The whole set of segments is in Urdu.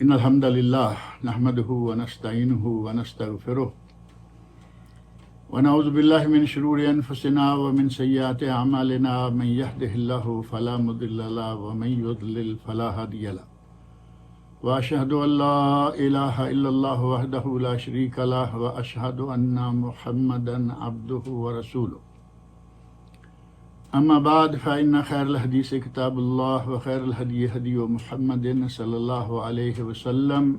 إن الحمد لله نحمده ونستعينه ونستغفره ونعوذ بالله من شرور أنفسنا ومن سيئات أعمالنا من يهده الله فلا مضل له ومن يضلل فلا هادي له وأشهد أن لا إله إلا الله وحده لا شريك له وأشهد أن محمدا عبده ورسوله أما بعد فإن خير الحديث كتاب الله وخير الهدي هدي محمد صلى الله عليه وسلم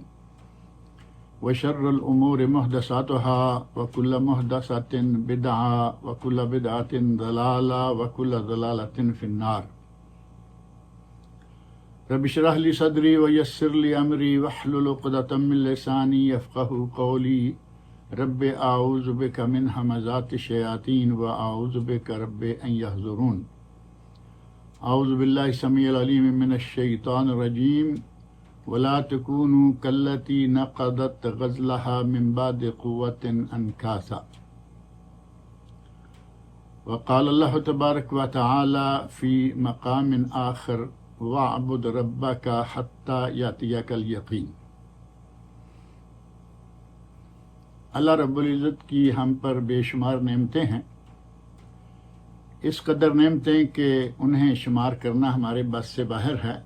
وشر الأمور محدثاتها وكل محدثة بدعة وكل بدعة ضلالة وكل ضلالة في النار رب اشرح لي صدري ويسر لي أمري واحلل عقدة من لساني يفقهوا قولي رب اعوذ بک من همزات الشیاطین و اعوذ بک رب ان یحضرون اعوذ باللہ السمیع العلیم من الشیطان الرجیم ولا تکونوا کالتی نقضت غزلها من بعد قوة انکاسا وقال اللہ تبارک وتعالی فی مقام آخر واعبد ربک حتی یأتیک الیقین۔ اللہ رب العزت کی ہم پر بے شمار نعمتیں ہیں، اس قدر نعمتیں کہ انہیں شمار کرنا ہمارے بس سے باہر ہے۔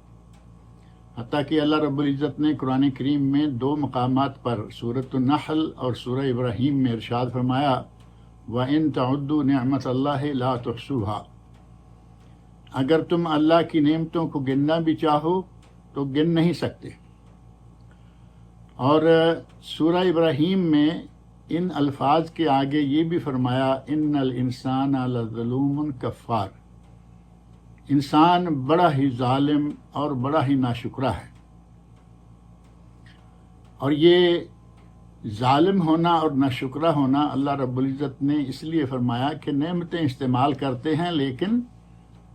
حتیٰ کہ اللہ رب العزت نے قرآن کریم میں 2 مقامات پر سورۃ النحل اور سورہ ابراہیم میں ارشاد فرمایا وَإِن تَعُدُّوا نِعْمَتَ اللَّهِ لَا تُحْصُوهَا، اگر تم اللہ کی نعمتوں کو گننا بھی چاہو تو گن نہیں سکتے۔ اور سورہ ابراہیم میں ان الفاظ کے آگے یہ بھی فرمایا ان الانسان لظلوم کفار، انسان بڑا ہی ظالم اور بڑا ہی ناشکرا ہے۔ اور یہ ظالم ہونا اور ناشکرا ہونا اللہ رب العزت نے اس لیے فرمایا کہ نعمتیں استعمال کرتے ہیں لیکن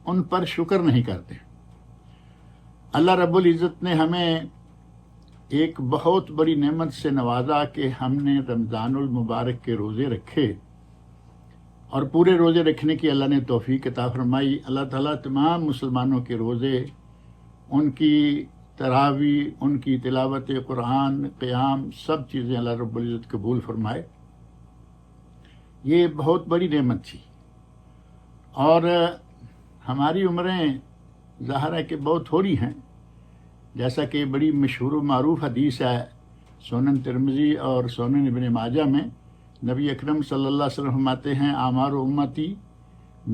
ان پر شکر نہیں کرتے۔ اللہ رب العزت نے ہمیں ایک بہت بڑی نعمت سے نوازا کہ ہم نے رمضان المبارک کے روزے رکھے، اور پورے روزے رکھنے کی اللہ نے توفیق عطا فرمائی۔ اللہ تعالیٰ تمام مسلمانوں کے روزے، ان کی تراویح، ان کی تلاوت قرآن، قیام، سب چیزیں اللہ رب العزت قبول فرمائے۔ یہ بہت بڑی نعمت تھی، اور ہماری عمریں ظاہر ہے کہ بہت تھوڑی ہیں، جیسا کہ بڑی مشہور و معروف حدیث ہے سنن ترمذی اور سنن ابن ماجہ میں، نبی اکرم صلی اللہ علیہ وسلم فرماتے ہیں اعمار امتی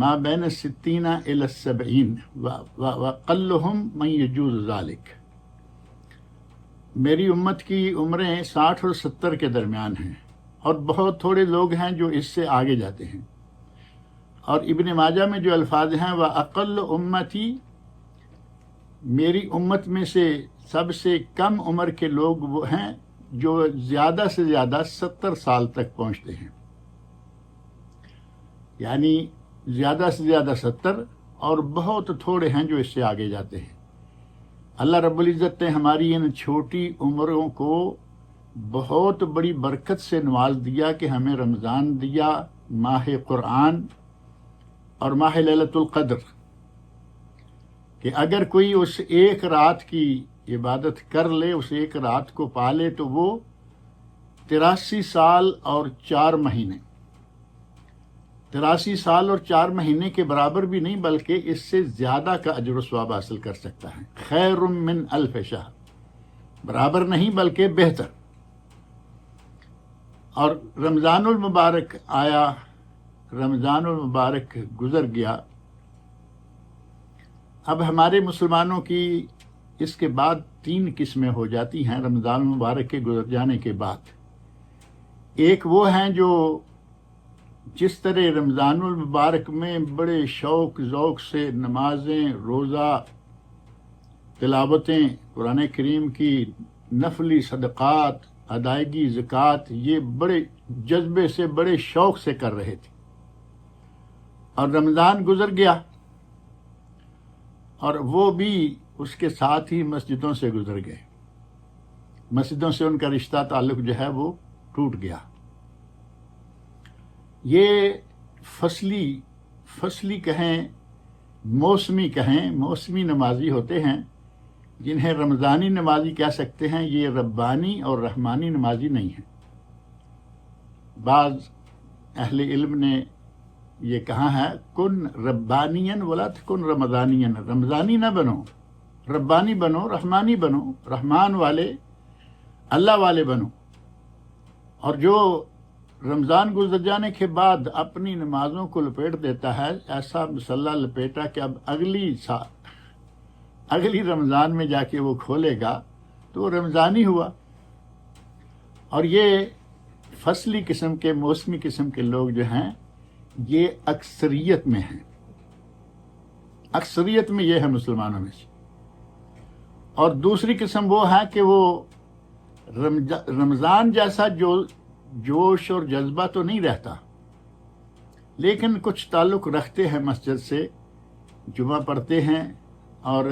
ما بین 60 الی 70 وقلہم من یجوز ذلک، میری امت کی عمریں 60 اور 70 کے درمیان ہیں، اور بہت تھوڑے لوگ ہیں جو اس سے آگے جاتے ہیں۔ اور ابن ماجہ میں جو الفاظ ہیں وَأَقَلُّ أُمَّتِي، میری امت میں سے سب سے کم عمر کے لوگ وہ ہیں جو زیادہ سے زیادہ 70 سال تک پہنچتے ہیں، یعنی زیادہ سے زیادہ 70، اور بہت تھوڑے ہیں جو اس سے آگے جاتے ہیں۔ اللہ رب العزت نے ہماری ان چھوٹی عمروں کو بہت بڑی برکت سے نواز دیا کہ ہمیں رمضان دیا، ماہ قرآن اور ماہ لیلۃ القدر، کہ اگر کوئی اس ایک رات کی عبادت کر لے، اس ایک رات کو پا لے، تو وہ 83 سال اور 4 مہینے، 83 سال اور 4 مہینے کے برابر بھی نہیں بلکہ اس سے زیادہ کا اجر و ثواب حاصل کر سکتا ہے۔ خیر من الف شہر، برابر نہیں بلکہ بہتر۔ اور رمضان المبارک آیا، رمضان المبارک گزر گیا۔ اب ہمارے مسلمانوں کی اس کے بعد 3 قسمیں ہو جاتی ہیں رمضان المبارک کے گزر جانے کے بعد۔ ایک وہ ہیں جو جس طرح رمضان المبارک میں بڑے شوق ذوق سے نمازیں، روزہ، تلاوتیں، قرآن کریم کی نفلی صدقات، ادائیگی زکوٰۃ، یہ بڑے جذبے سے، بڑے شوق سے کر رہے تھے، اور رمضان گزر گیا، اور وہ بھی اس کے ساتھ ہی مسجدوں سے گزر گئے، مسجدوں سے ان کا رشتہ تعلق جو ہے وہ ٹوٹ گیا۔ یہ فصلی کہیں، موسمی کہیں، موسمی نمازی ہوتے ہیں جنہیں رمضانی نمازی کہہ سکتے ہیں، یہ ربانی اور رحمانی نمازی نہیں ہیں۔ بعض اہل علم نے یہ کہا ہے، کن ربانین ولا تکن رمضانین، رمضانی نہ بنو، ربانی بنو، رحمانی بنو، رحمان والے اللہ والے بنو۔ اور جو رمضان گزر جانے کے بعد اپنی نمازوں کو لپیٹ دیتا ہے، ایسا مسلح لپیٹا کہ اب اگلی رمضان میں جا کے وہ کھولے گا تو وہ رمضانی ہوا۔ اور یہ فصلی قسم کے، موسمی قسم کے لوگ جو ہیں، یہ اکثریت میں ہیں، اکثریت میں یہ ہے مسلمانوں میں سے۔ اور دوسری قسم وہ ہے کہ وہ رمضان جیسا جوش اور جذبہ تو نہیں رہتا، لیکن کچھ تعلق رکھتے ہیں مسجد سے، جمعہ پڑھتے ہیں اور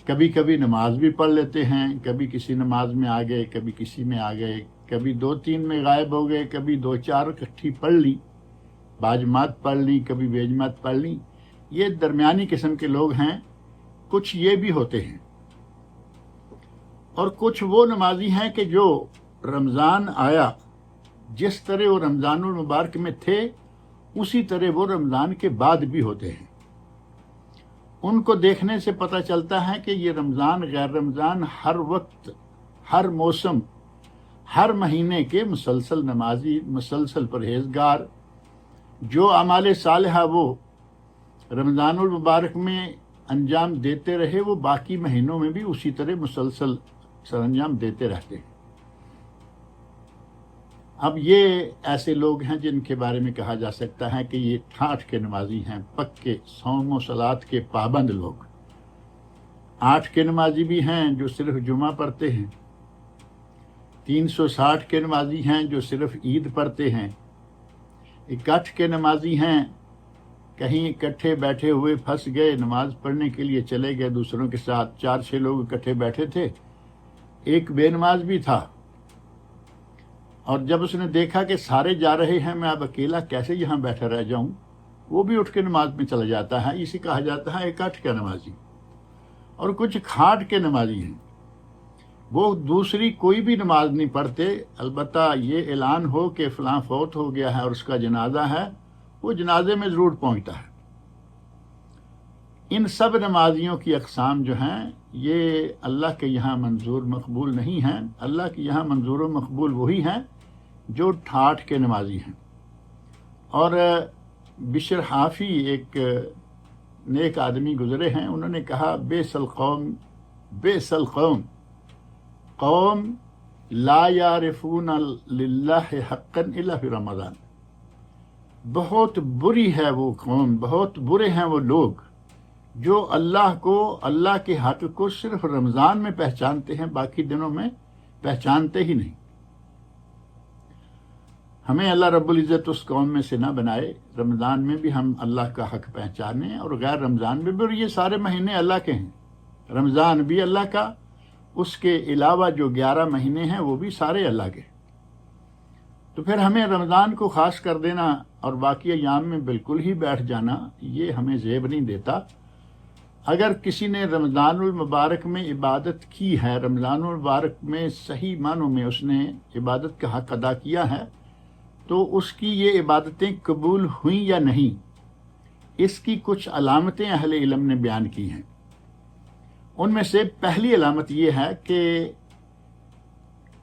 کبھی کبھی نماز بھی پڑھ لیتے ہیں، کبھی کسی نماز میں آ گئے، کبھی کسی میں آ گئے، کبھی 2-3 میں غائب ہو گئے، کبھی 2-4 اکٹھی پڑھ لی، باجماعت پڑھ لی، کبھی بیجماعت پڑھ لی۔ یہ درمیانی قسم کے لوگ ہیں۔ کچھ یہ بھی ہوتے ہیں، اور کچھ وہ نمازی ہیں کہ جو رمضان آیا جس طرح وہ رمضان المبارک میں تھے اسی طرح وہ رمضان کے بعد بھی ہوتے ہیں۔ ان کو دیکھنے سے پتہ چلتا ہے کہ یہ رمضان غیر رمضان ہر وقت، ہر موسم، ہر مہینے کے مسلسل نمازی، مسلسل پرہیزگار، جو اعمال صالحہ وہ رمضان المبارک میں انجام دیتے رہے، وہ باقی مہینوں میں بھی اسی طرح مسلسل سر انجام دیتے رہتے ہیں۔ اب یہ ایسے لوگ ہیں جن کے بارے میں کہا جا سکتا ہے کہ یہ ٹھاٹھ کے نمازی ہیں، پکے صوم و صلات کے پابند لوگ۔ 8 کے نمازی بھی ہیں جو صرف جمعہ پڑھتے ہیں، 360 کے نمازی ہیں جو صرف عید پڑھتے ہیں، 61 کے نمازی ہیں کہیں اکٹھے بیٹھے ہوئے پھنس گئے، نماز پڑھنے کے لیے چلے گئے دوسروں کے ساتھ، 4-6 لوگ اکٹھے بیٹھے تھے، ایک بے نماز بھی تھا، اور جب اس نے دیکھا کہ سارے جا رہے ہیں، میں اب اکیلا کیسے یہاں بیٹھا رہ جاؤں، وہ بھی اٹھ کے نماز میں چلا جاتا ہے۔ اسے کہا جاتا ہے 61 کا نمازی۔ اور کچھ کھاٹ کے نمازی ہیں، وہ دوسری کوئی بھی نماز نہیں پڑھتے، البتہ یہ اعلان ہو کہ فلاں فوت ہو گیا ہے اور اس کا جنازہ ہے، وہ جنازے میں ضرور پہنچتا ہے۔ ان سب نمازیوں کی اقسام جو ہیں یہ اللہ کے یہاں منظور مقبول نہیں ہیں۔ اللہ کے یہاں منظور و مقبول وہی ہیں جو ٹھاٹھ کے نمازی ہیں۔ اور بشر حافی ایک نیک آدمی گزرے ہیں، انہوں نے کہا، بئس القوم قوم لا یعرفون للہ حقا الا فی رمضان۔ بہت بری ہے وہ قوم، بہت برے ہیں وہ لوگ جو اللہ کو، اللہ کے حق کو صرف رمضان میں پہچانتے ہیں، باقی دنوں میں پہچانتے ہی نہیں۔ ہمیں اللہ رب العزت اس قوم میں سے نہ بنائے، رمضان میں بھی ہم اللہ کا حق پہچانیں اور غیر رمضان میں بھی، اور یہ سارے مہینے اللہ کے ہیں، رمضان بھی اللہ کا، اس کے علاوہ جو 11 مہینے ہیں وہ بھی سارے اللہ کے۔ تو پھر ہمیں رمضان کو خاص کر دینا اور باقی ایام میں بالکل ہی بیٹھ جانا، یہ ہمیں زیب نہیں دیتا۔ اگر کسی نے رمضان المبارک میں عبادت کی ہے، رمضان المبارک میں صحیح معنوں میں اس نے عبادت کا حق ادا کیا ہے، تو اس کی یہ عبادتیں قبول ہوئیں یا نہیں، اس کی کچھ علامتیں اہل علم نے بیان کی ہیں۔ ان میں سے پہلی علامت یہ ہے کہ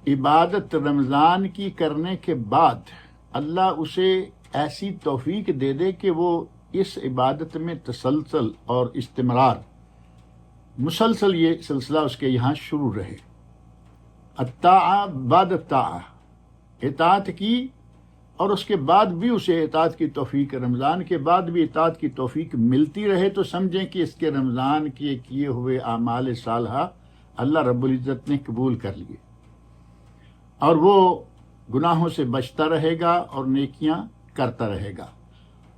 عبادت رمضان کی کرنے کے بعد اللہ اسے ایسی توفیق دے دے کہ وہ اس عبادت میں تسلسل اور استمرار، مسلسل یہ سلسلہ اس کے یہاں شروع رہے۔ الطاعہ بعد الطاعہ، اطاعت کی اور اس کے بعد بھی اسے اطاعت کی توفیق، رمضان کے بعد بھی اطاعت کی توفیق ملتی رہے، تو سمجھیں کہ اس کے رمضان کے کیے ہوئے اعمال صالحہ اللہ رب العزت نے قبول کر لیے، اور وہ گناہوں سے بچتا رہے گا اور نیکیاں کرتا رہے گا۔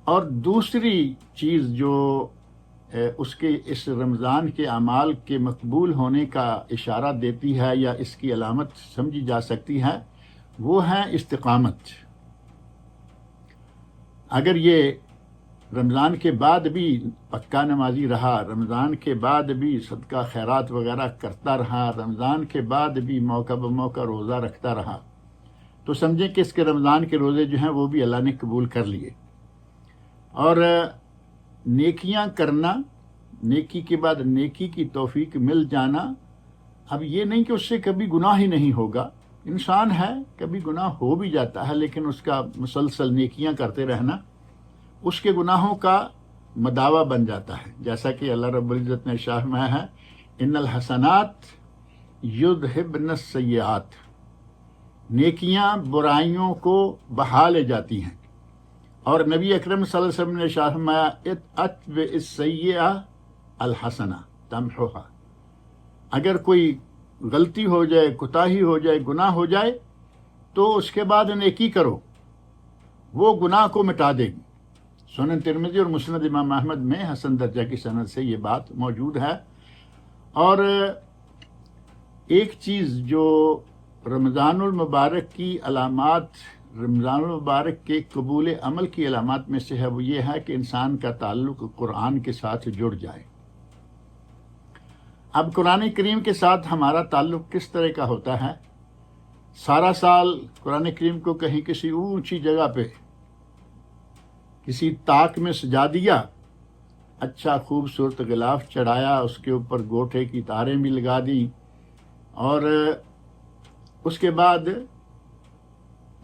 اور دوسری چیز جو اس کے اس رمضان کے اعمال کے مقبول ہونے کا اشارہ دیتی ہے یا اس کی علامت سمجھی جا سکتی ہے، وہ ہے استقامت۔ اگر یہ رمضان کے بعد بھی پکا نمازی رہا، رمضان کے بعد بھی صدقہ خیرات وغیرہ کرتا رہا، رمضان کے بعد بھی موقع بموقع روزہ رکھتا رہا، تو سمجھیں کہ اس کے رمضان کے روزے جو ہیں وہ بھی اللہ نے قبول کر لیے۔ اور نیکیاں کرنا، نیکی کے بعد نیکی کی توفیق مل جانا، اب یہ نہیں کہ اس سے کبھی گناہ ہی نہیں ہوگا، انسان ہے کبھی گناہ ہو بھی جاتا ہے، لیکن اس کا مسلسل نیکیاں کرتے رہنا اس کے گناہوں کا مداوع بن جاتا ہے، جیسا کہ اللہ رب العزت نے ارشاد فرمایا ہے ان الحسنات یذہبن السیئات، نیکیاں برائیوں کو بہا لے جاتی ہیں۔ اور نبی اکرم صلی اللہ علیہ وسلم نے ارشاد فرمایا اتبع السیئہ الحسنہ تمحوہا، اگر کوئی غلطی ہو جائے، کوتاہی ہو جائے، گناہ ہو جائے تو اس کے بعد نیکی کرو، وہ گناہ کو مٹا دے گی۔ سنن ترمذی اور مسند امام احمد میں حسن درجہ کی سند سے یہ بات موجود ہے۔ اور ایک چیز جو رمضان المبارک کی علامات، رمضان المبارک کے قبول عمل کی علامات میں سے ہے، وہ یہ ہے کہ انسان کا تعلق قرآن کے ساتھ جڑ جائے۔ اب قرآن کریم کے ساتھ ہمارا تعلق کس طرح کا ہوتا ہے؟ سارا سال قرآن کریم کو کہیں کسی اونچی جگہ پہ کسی طاق میں سجا دیا، اچھا خوبصورت غلاف چڑھایا، اس کے اوپر گوٹے کی تاریں بھی لگا دی، اور اس کے بعد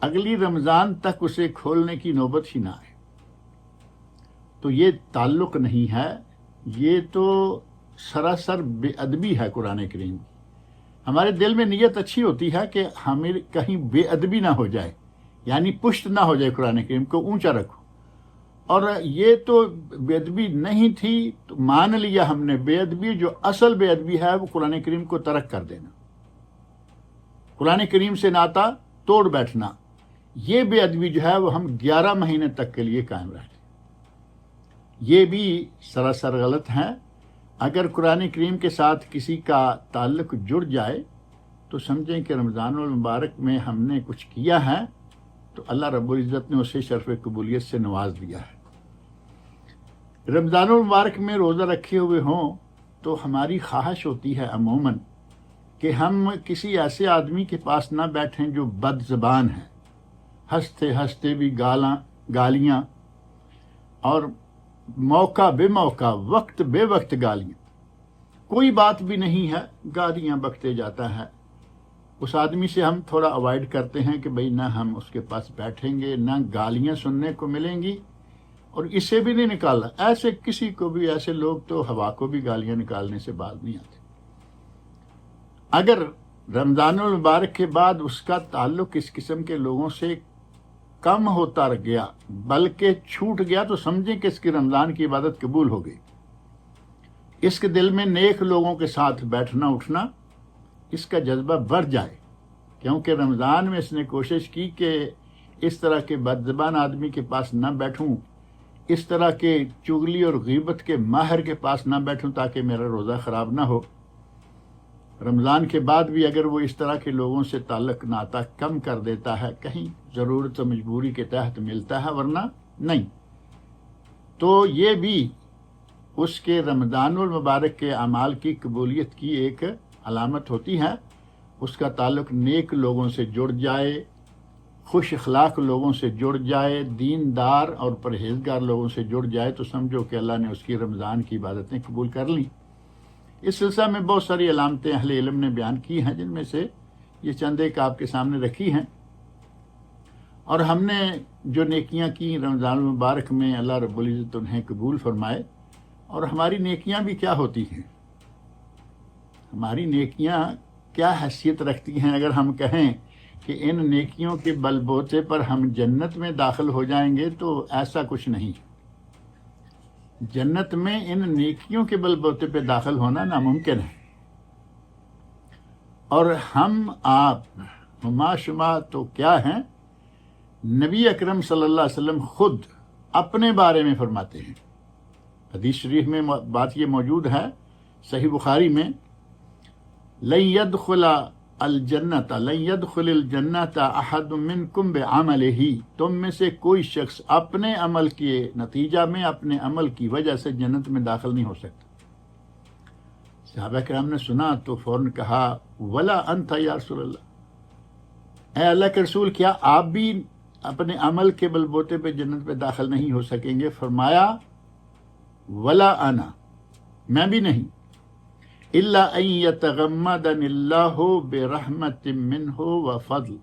اگلی رمضان تک اسے کھولنے کی نوبت ہی نہ آئے، تو یہ تعلق نہیں ہے، یہ تو سراسر بے ادبی ہے قرآن کریم۔ ہمارے دل میں نیت اچھی ہوتی ہے کہ ہمیں کہیں بے ادبی نہ ہو جائے، یعنی پشت نہ ہو جائے، قرآن کریم کو اونچا رکھو، اور یہ تو بے ادبی نہیں تھی تو مان لیا ہم نے۔ بے ادبی جو اصل بے ادبی ہے وہ قرآن کریم کو ترک کر دینا، قرآن کریم سے ناطا توڑ بیٹھنا، یہ بے ادبی جو ہے وہ ہم 11 مہینے تک کے لیے قائم رہتے، یہ بھی سراسر غلط ہے۔ اگر قرآن کریم کے ساتھ کسی کا تعلق جڑ جائے تو سمجھیں کہ رمضان المبارک میں ہم نے کچھ کیا ہے تو اللہ رب العزت نے اسے شرف قبولیت سے نواز دیا ہے۔ رمضان المبارک میں روزہ رکھے ہوئے ہوں تو ہماری خواہش ہوتی ہے عموماً کہ ہم کسی ایسے آدمی کے پاس نہ بیٹھیں جو بد زبان ہے، ہنستے ہنستے بھی گالیاں، اور موقع بے موقع، وقت بے وقت گالیاں، کوئی بات بھی نہیں ہے گالیاں بکتے جاتا ہے۔ اس آدمی سے ہم تھوڑا اوائڈ کرتے ہیں کہ بھئی نہ ہم اس کے پاس بیٹھیں گے، نہ گالیاں سننے کو ملیں گی، اور اسے بھی نہیں نکالا۔ ایسے کسی کو بھی، ایسے لوگ تو ہوا کو بھی گالیاں نکالنے سے باز نہیں آتے۔ اگر رمضان المبارک کے بعد اس کا تعلق اس قسم کے لوگوں سے کم ہوتا گیا بلکہ چھوٹ گیا تو سمجھیں کہ اس کی رمضان کی عبادت قبول ہو گئی۔ اس کے دل میں نیک لوگوں کے ساتھ بیٹھنا اٹھنا، اس کا جذبہ بڑھ جائے، کیونکہ رمضان میں اس نے کوشش کی کہ اس طرح کے بد زبان آدمی کے پاس نہ بیٹھوں، اس طرح کے چغلی اور غیبت کے ماہر کے پاس نہ بیٹھوں تاکہ میرا روزہ خراب نہ ہو۔ رمضان کے بعد بھی اگر وہ اس طرح کے لوگوں سے تعلق ناتا کم کر دیتا ہے، کہیں ضرورت و مجبوری کے تحت ملتا ہے ورنہ نہیں، تو یہ بھی اس کے رمضان المبارک کے اعمال کی قبولیت کی ایک علامت ہوتی ہے۔ اس کا تعلق نیک لوگوں سے جڑ جائے، خوش اخلاق لوگوں سے جڑ جائے، دیندار اور پرہیزگار لوگوں سے جڑ جائے تو سمجھو کہ اللہ نے اس کی رمضان کی عبادتیں قبول کر لیں۔ اس سلسلہ میں بہت ساری علامتیں اہل علم نے بیان کی ہیں، جن میں سے یہ چند ایک آپ کے سامنے رکھی ہیں۔ اور ہم نے جو نیکیاں کی رمضان المبارک میں، اللہ رب العزت انہیں قبول فرمائے۔ اور ہماری نیکیاں بھی کیا ہوتی ہیں، ہماری نیکیاں کیا حیثیت رکھتی ہیں؟ اگر ہم کہیں کہ ان نیکیوں کے بل بوتے پر ہم جنت میں داخل ہو جائیں گے تو ایسا کچھ نہیں۔ جنت میں ان نیکیوں کے بل بوتے پہ داخل ہونا ناممکن ہے، اور ہم آپ ہما شما تو کیا ہیں، نبی اکرم صلی اللہ علیہ وسلم خود اپنے بارے میں فرماتے ہیں، حدیث شریف میں بات یہ موجود ہے صحیح بخاری میں، لن يدخل الجنت لن يدخل الجنت احد منکم بعملہ، تم میں سے کوئی شخص اپنے عمل کے نتیجہ میں، اپنے عمل کی وجہ سے جنت میں داخل نہیں ہو سکتا۔ صحابہ کرام نے سنا تو فوراً کہا ولا انت یا رسول اللہ، اے اللہ کے رسول کیا آپ بھی اپنے عمل کے بل بوتے پہ جنت میں داخل نہیں ہو سکیں گے؟ فرمایا ولا انا، میں بھی نہیں، الا ان یتغمدنی اللہ برحمت منہ وفضل،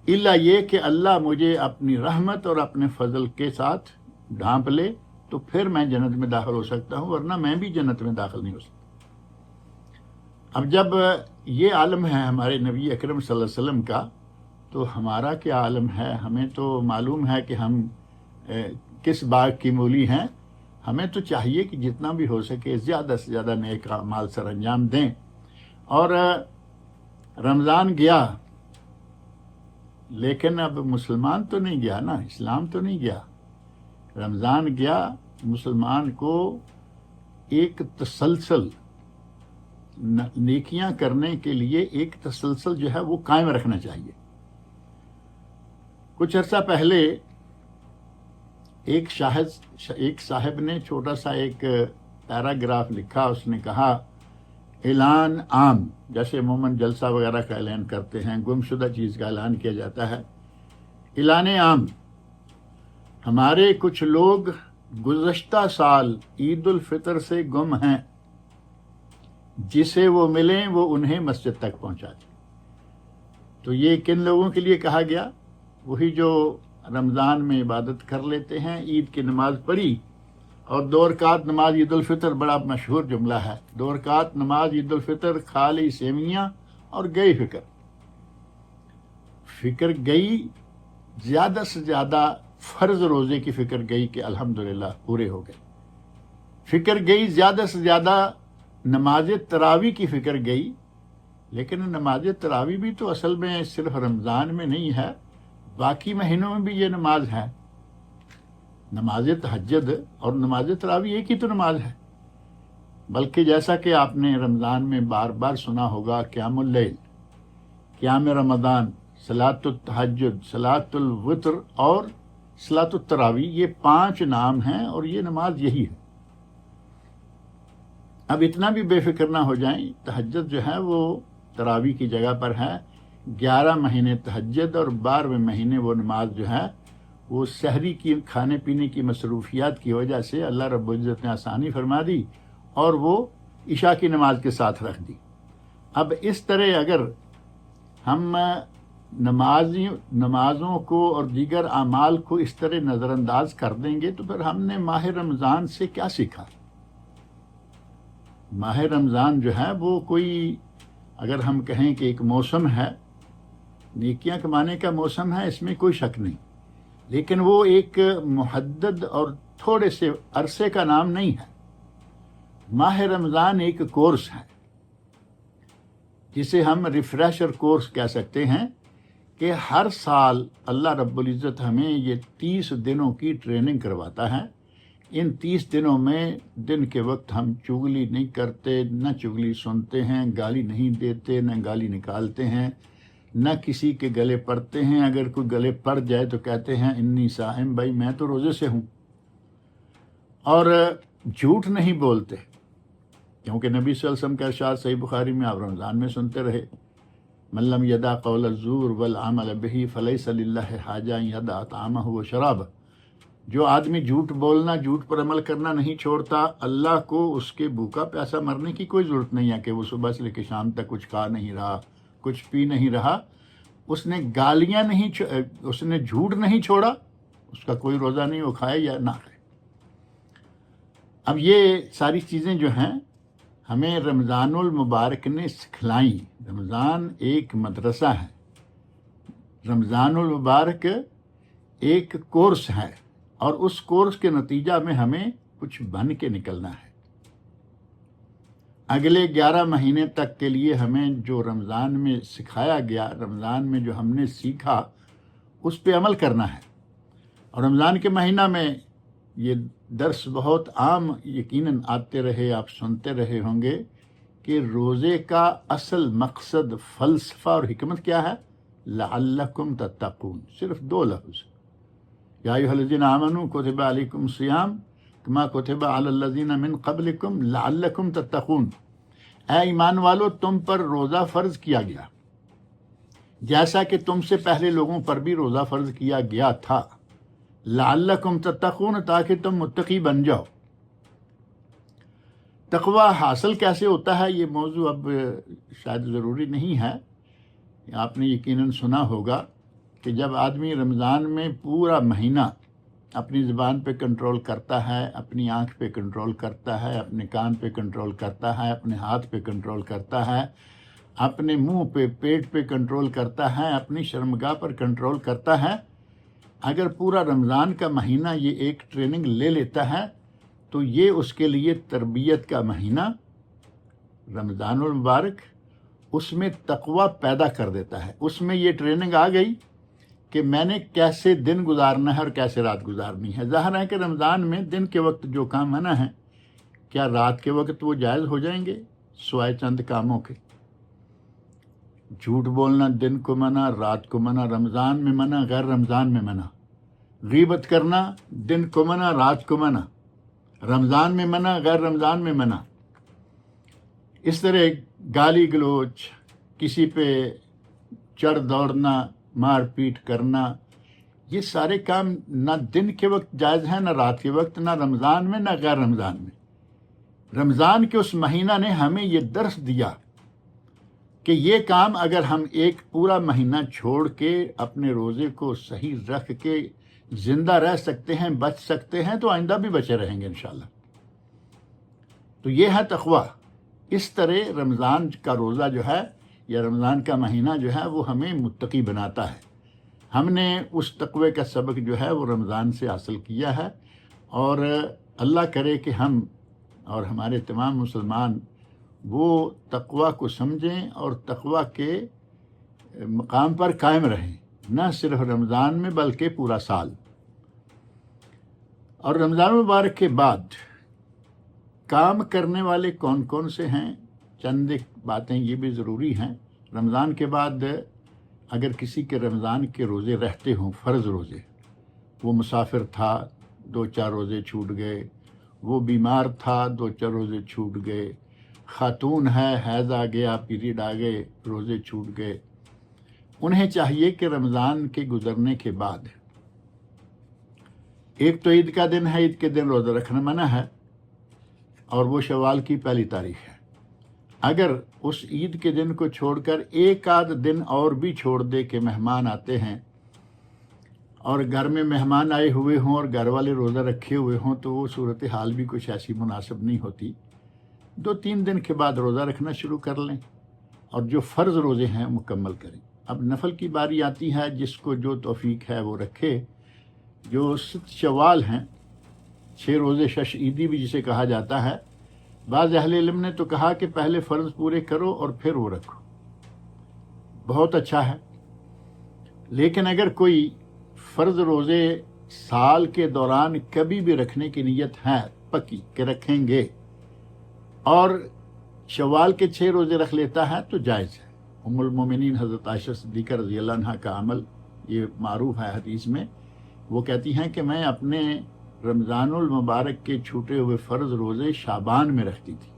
الا یہ کہ اللہ مجھے اپنی رحمت اور اپنے فضل کے ساتھ ڈھانپ لے تو پھر میں جنت میں داخل ہو سکتا ہوں، ورنہ میں بھی جنت میں داخل نہیں ہو سکتا۔ اب جب یہ عالم ہے ہمارے نبی اکرم صلی اللہ علیہ وسلم کا، تو ہمارا کیا عالم ہے؟ ہمیں تو معلوم ہے کہ ہم کس باغ کی مولی ہیں۔ ہمیں تو چاہیے کہ جتنا بھی ہو سکے زیادہ سے زیادہ نیک اعمال سر انجام دیں۔ اور رمضان گیا، لیکن اب مسلمان تو نہیں گیا نا، اسلام تو نہیں گیا۔ رمضان گیا، مسلمان کو ایک تسلسل نیکیاں کرنے کے لیے ایک تسلسل جو ہے وہ قائم رکھنا چاہیے۔ کچھ عرصہ پہلے ایک صاحب نے چھوٹا سا ایک پیراگراف لکھا، اس نے کہا اعلان عام، جیسے عموماً جلسہ وغیرہ کا اعلان کرتے ہیں، گمشدہ چیز کا اعلان کیا جاتا ہے، اعلان عام، ہمارے کچھ لوگ گزشتہ سال عید الفطر سے گم ہیں، جسے وہ ملیں وہ انہیں مسجد تک پہنچا دیں۔ تو یہ کن لوگوں کے لیے کہا گیا؟ وہی جو رمضان میں عبادت کر لیتے ہیں، عید کی نماز پڑھی اور 2 رکعت نماز عید الفطر، بڑا مشہور جملہ ہے، 2 رکعت نماز عید الفطر، کھا لی سیویاں اور گئی فکر گئی، زیادہ سے زیادہ فرض روزے کی فکر گئی کہ الحمدللہ پورے ہو گئے، فکر گئی زیادہ سے زیادہ نماز تراویح کی فکر گئی، لیکن نماز تراویح بھی تو اصل میں صرف رمضان میں نہیں ہے، باقی مہینوں میں بھی یہ نماز ہے۔ نماز تہجد اور نماز تراویح ایک ہی تو نماز ہے، بلکہ جیسا کہ آپ نے رمضان میں بار بار سنا ہوگا، قیام اللیل، قیام رمضان، صلاۃ التہجد، صلاۃ الوتر اور صلاۃ التراویح، یہ 5 نام ہیں اور یہ نماز یہی ہے۔ اب اتنا بھی بے فکر نہ ہو جائیں، تہجد جو ہے وہ تراویح کی جگہ پر ہے، 11 مہینے تہجد اور 12ویں مہینے وہ نماز جو ہے وہ سحری کی کھانے پینے کی مصروفیات کی وجہ سے اللہ رب العزت نے آسانی فرما دی اور وہ عشاء کی نماز کے ساتھ رکھ دی۔ اب اس طرح اگر ہم نمازوں کو اور دیگر اعمال کو اس طرح نظر انداز کر دیں گے تو پھر ہم نے ماہ رمضان سے کیا سیکھا؟ ماہ رمضان جو ہے وہ کوئی، اگر ہم کہیں کہ ایک موسم ہے، نیکیاں کمانے کا موسم ہے، اس میں کوئی شک نہیں، لیکن وہ ایک محدد اور تھوڑے سے عرصے کا نام نہیں ہے۔ ماہ رمضان ایک کورس ہے جسے ہم ریفریشر کورس کہہ سکتے ہیں، کہ ہر سال اللہ رب العزت ہمیں یہ 30 دنوں کی ٹریننگ کرواتا ہے۔ ان 30 دنوں میں دن کے وقت ہم چغلی نہیں کرتے، نہ چغلی سنتے ہیں، گالی نہیں دیتے، نہ گالی نکالتے ہیں، نہ کسی کے گلے پڑتے ہیں، اگر کوئی گلے پڑ جائے تو کہتے ہیں انی صائم، بھائی میں تو روزے سے ہوں، اور جھوٹ نہیں بولتے، کیونکہ نبی صلی اللہ علیہ وسلم کا ارشاد صحیح بخاری میں آپ رمضان میں سنتے رہے، من لم یدع قول الزور والعمل به فلیس للہ حاجہ ان یدع طعامہ وشرابہ، جو آدمی جھوٹ بولنا، جھوٹ پر عمل کرنا نہیں چھوڑتا، اللہ کو اس کے بھوکا پیاسا مرنے کی کوئی ضرورت نہیں ہے کہ وہ صبح سے لے کے شام تک کچھ کھا نہیں رہا، کچھ پی نہیں رہا، اس نے گالیاں نہیں، اس نے جھوٹ نہیں چھوڑا، اس کا کوئی روزہ نہیں، وہ کھائے یا نہ کھائے۔ اب یہ ساری چیزیں جو ہیں ہمیں رمضان المبارک نے سکھلائیں۔ رمضان ایک مدرسہ ہے، رمضان المبارک ایک کورس ہے، اور اس کورس کے نتیجہ میں ہمیں کچھ بن کے نکلنا ہے۔ اگلے 11 مہینے تک کے لیے ہمیں جو رمضان میں سکھایا گیا، رمضان میں جو ہم نے سیکھا، اس پہ عمل کرنا ہے۔ اور رمضان کے مہینہ میں یہ درس بہت عام یقیناً آتے رہے، آپ سنتے رہے ہوں گے کہ روزے کا اصل مقصد، فلسفہ اور حکمت کیا ہے؟ لعلکم تتقون، صرف دو لفظ، یا ایھا الذین آمنوا کتب علیکم الصیام کما کتب علی الذین من قبلکم لعلکم تتقون، اے ایمان والو تم پر روزہ فرض کیا گیا جیسا کہ تم سے پہلے لوگوں پر بھی روزہ فرض کیا گیا تھا، لعلکم تتقون، تاکہ تم متقی بن جاؤ۔ تقوی حاصل کیسے ہوتا ہے یہ موضوع اب شاید ضروری نہیں ہے، آپ نے یقیناً سنا ہوگا کہ جب آدمی رمضان میں پورا مہینہ اپنی زبان پہ کنٹرول کرتا ہے، اپنی آنکھ پہ کنٹرول کرتا ہے، اپنے کان پہ کنٹرول کرتا ہے، اپنے ہاتھ پہ کنٹرول کرتا ہے، اپنے منہ پہ، پیٹ پہ کنٹرول کرتا ہے، اپنی شرمگاہ پر کنٹرول کرتا ہے، اگر پورا رمضان کا مہینہ یہ ایک ٹریننگ لے لیتا ہے تو یہ اس کے لیے تربیت کا مہینہ رمضان المبارک، اس میں تقوی پیدا کر دیتا ہے۔ اس میں یہ ٹریننگ آ گئی کہ میں نے کیسے دن گزارنا ہے اور کیسے رات گزارنی ہے۔ ظاہر ہے کہ رمضان میں دن کے وقت جو کام منع ہیں، کیا رات کے وقت وہ جائز ہو جائیں گے سوائے چند کاموں کے؟ جھوٹ بولنا دن کو منع، رات کو منع، رمضان میں منع، غیر رمضان میں منع۔ غیبت کرنا دن کو منع، رات کو منع، رمضان میں منع، غیر رمضان میں منع۔ اس طرح گالی گلوچ، کسی پہ چڑھ دوڑنا، مار پیٹ کرنا، یہ سارے کام نہ دن کے وقت جائز ہیں، نہ رات کے وقت، نہ رمضان میں نہ غیر رمضان میں۔ رمضان کے اس مہینہ نے ہمیں یہ درس دیا کہ یہ کام اگر ہم ایک پورا مہینہ چھوڑ کے اپنے روزے کو صحیح رکھ کے زندہ رہ سکتے ہیں، بچ سکتے ہیں، تو آئندہ بھی بچے رہیں گے انشاءاللہ۔ تو یہ ہے تقوی۔ اس طرح رمضان کا روزہ جو ہے یا رمضان کا مہینہ جو ہے وہ ہمیں متقی بناتا ہے۔ ہم نے اس تقوی کا سبق جو ہے وہ رمضان سے حاصل کیا ہے، اور اللہ کرے کہ ہم اور ہمارے تمام مسلمان وہ تقوی کو سمجھیں اور تقوی کے مقام پر قائم رہیں، نہ صرف رمضان میں بلکہ پورا سال۔ اور رمضان مبارک کے بعد کام کرنے والے کون کون سے ہیں، چند باتیں یہ بھی ضروری ہیں۔ رمضان کے بعد اگر کسی کے رمضان کے روزے رہتے ہوں، فرض روزے، وہ مسافر تھا 2-4 روزے چھوٹ گئے، وہ بیمار تھا 2-4 روزے چھوٹ گئے، خاتون ہے، حیض آ گیا، پیریڈ آ گئے، روزے چھوٹ گئے، انہیں چاہیے کہ رمضان کے گزرنے کے بعد، ایک تو عید کا دن ہے، عید کے دن روزہ رکھنا منع ہے، اور وہ شوال کی پہلی تاریخ ہے۔ اگر اس عید کے دن کو چھوڑ کر ایک آدھ دن اور بھی چھوڑ دے کہ مہمان آتے ہیں اور گھر میں مہمان آئے ہوئے ہوں اور گھر والے روزہ رکھے ہوئے ہوں، تو وہ صورتحال بھی کچھ ایسی مناسب نہیں ہوتی۔ 2-3 دن کے بعد روزہ رکھنا شروع کر لیں، اور جو فرض روزے ہیں مکمل کریں۔ اب نفل کی باری آتی ہے، جس کو جو توفیق ہے وہ رکھے۔ جو 6 شوال ہیں، 6 روزے شش عیدی بھی جسے کہا جاتا ہے، بعض اہل علم نے تو کہا کہ پہلے فرض پورے کرو اور پھر وہ رکھو، بہت اچھا ہے۔ لیکن اگر کوئی فرض روزے سال کے دوران کبھی بھی رکھنے کی نیت ہے پکی کہ رکھیں گے، اور شوال کے 6 روزے رکھ لیتا ہے تو جائز ہے۔ ام المومنین حضرت عائشہ صدیقہ رضی اللہ عنہا کا عمل یہ معروف ہے حدیث میں، وہ کہتی ہیں کہ میں اپنے رمضان المبارک کے چھوٹے ہوئے فرض روزے شعبان میں رکھتی تھی،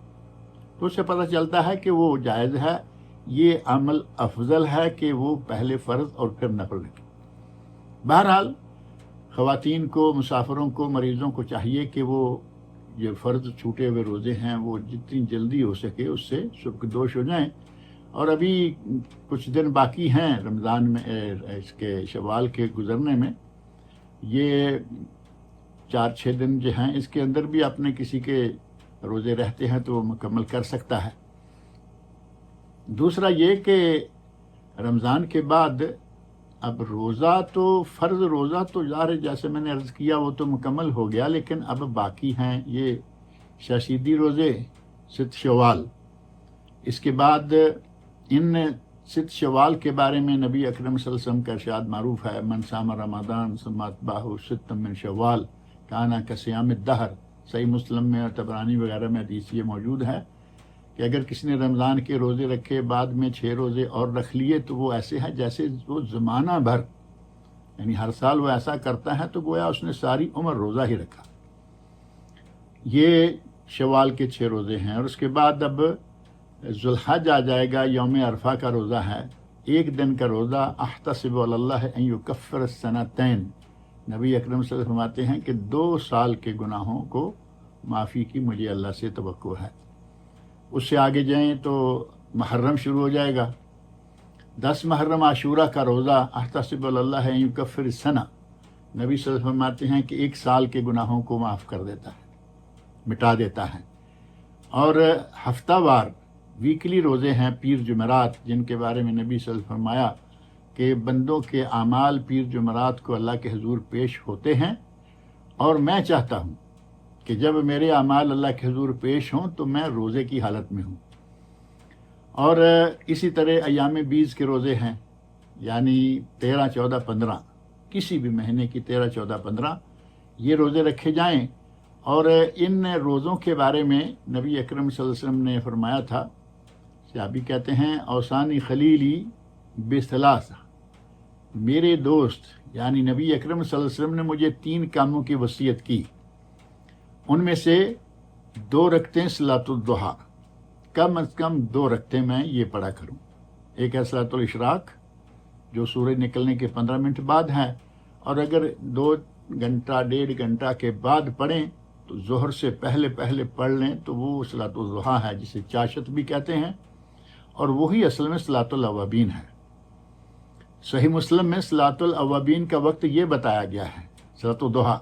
تو اس سے پتہ چلتا ہے کہ وہ جائز ہے، یہ عمل افضل ہے کہ وہ پہلے فرض اور پھر نفل رکھے۔ بہرحال خواتین کو، مسافروں کو، مریضوں کو چاہیے کہ وہ یہ فرض چھوٹے ہوئے روزے ہیں وہ جتنی جلدی ہو سکے اس سے سبکدوش ہو جائیں۔ اور ابھی کچھ دن باقی ہیں رمضان میں، اس کے شوال کے گزرنے میں، یہ 4-6 دن جو ہیں، اس کے اندر بھی اپنے کسی کے روزے رہتے ہیں تو وہ مکمل کر سکتا ہے۔ دوسرا یہ کہ رمضان کے بعد اب روزہ تو، فرض روزہ تو ظاہر جیسے میں نے عرض کیا وہ تو مکمل ہو گیا، لیکن اب باقی ہیں یہ ششیدی روزے، 6 شوال۔ اس کے بعد ان 6 شوال کے بارے میں نبی اکرم صلی اللہ علیہ وسلم کا ارشاد معروف ہے، من صام رمضان ثم اتبعہ 6 من شوال کانا کصیام الدہر۔ صحیح مسلم میں اور طبرانی وغیرہ میں حدیث یہ موجود ہے کہ اگر کسی نے رمضان کے روزے رکھے بعد میں 6 روزے اور رکھ لیے تو وہ ایسے ہے جیسے وہ زمانہ بھر، یعنی ہر سال وہ ایسا کرتا ہے تو گویا اس نے ساری عمر روزہ ہی رکھا۔ یہ شوال کے 6 روزے ہیں، اور اس کے بعد اب ذوالحج آ جائے گا، یوم عرفہ کا روزہ ہے، 1 دن کا روزہ۔ احتسب علی اللہ ان یکفر السنتین، نبی اکرم صلی اللہ علیہ وسلم فرماتے ہیں کہ 2 سال کے گناہوں کو معافی کی مجھے اللہ سے توقع ہے۔ اس سے آگے جائیں تو محرم شروع ہو جائے گا، 10 محرم عاشورہ کا روزہ، احتسب علی اللہ ان یکفر السنہ، نبی صلی اللہ علیہ وسلم فرماتے ہیں کہ 1 سال کے گناہوں کو معاف کر دیتا ہے، مٹا دیتا ہے۔ اور ہفتہ وار ویکلی روزے ہیں پیر جمعرات، جن کے بارے میں نبی صلی اللہ علیہ وسلم فرمایا کہ بندوں کے اعمال پیر جمعرات کو اللہ کے حضور پیش ہوتے ہیں، اور میں چاہتا ہوں کہ جب میرے اعمال اللہ کے حضور پیش ہوں تو میں روزے کی حالت میں ہوں۔ اور اسی طرح ایام بیز کے روزے ہیں، یعنی 13، 14، 15، کسی بھی مہینے کی 13، 14، 15 یہ روزے رکھے جائیں۔ اور ان روزوں کے بارے میں نبی اکرم صلی اللہ علیہ وسلم نے فرمایا تھا، صحابی کہتے ہیں اوصانی خلیلی بثلاث، میرے دوست یعنی نبی اکرم صلی اللہ علیہ وسلم نے مجھے 3 کاموں کی وصیت کی، ان میں سے 2 رکعتیں صلاۃ الضحیٰ، کم از کم 2 رکعتیں میں یہ پڑھا کروں۔ ایک ہے صلاۃ الاشراق جو سورج نکلنے کے 15 منٹ بعد ہے، اور اگر 2 گھنٹہ 1.5 گھنٹہ کے بعد پڑھیں تو ظہر سے پہلے پڑھ لیں تو وہ صلاۃ الضحیٰ ہے، جسے چاشت بھی کہتے ہیں، اور وہی اصل میں صلاۃ الاوابین ہے۔ صحیح مسلم میں صلاۃ الاوابین کا وقت یہ بتایا گیا ہے، صلاۃ الضحیٰ۔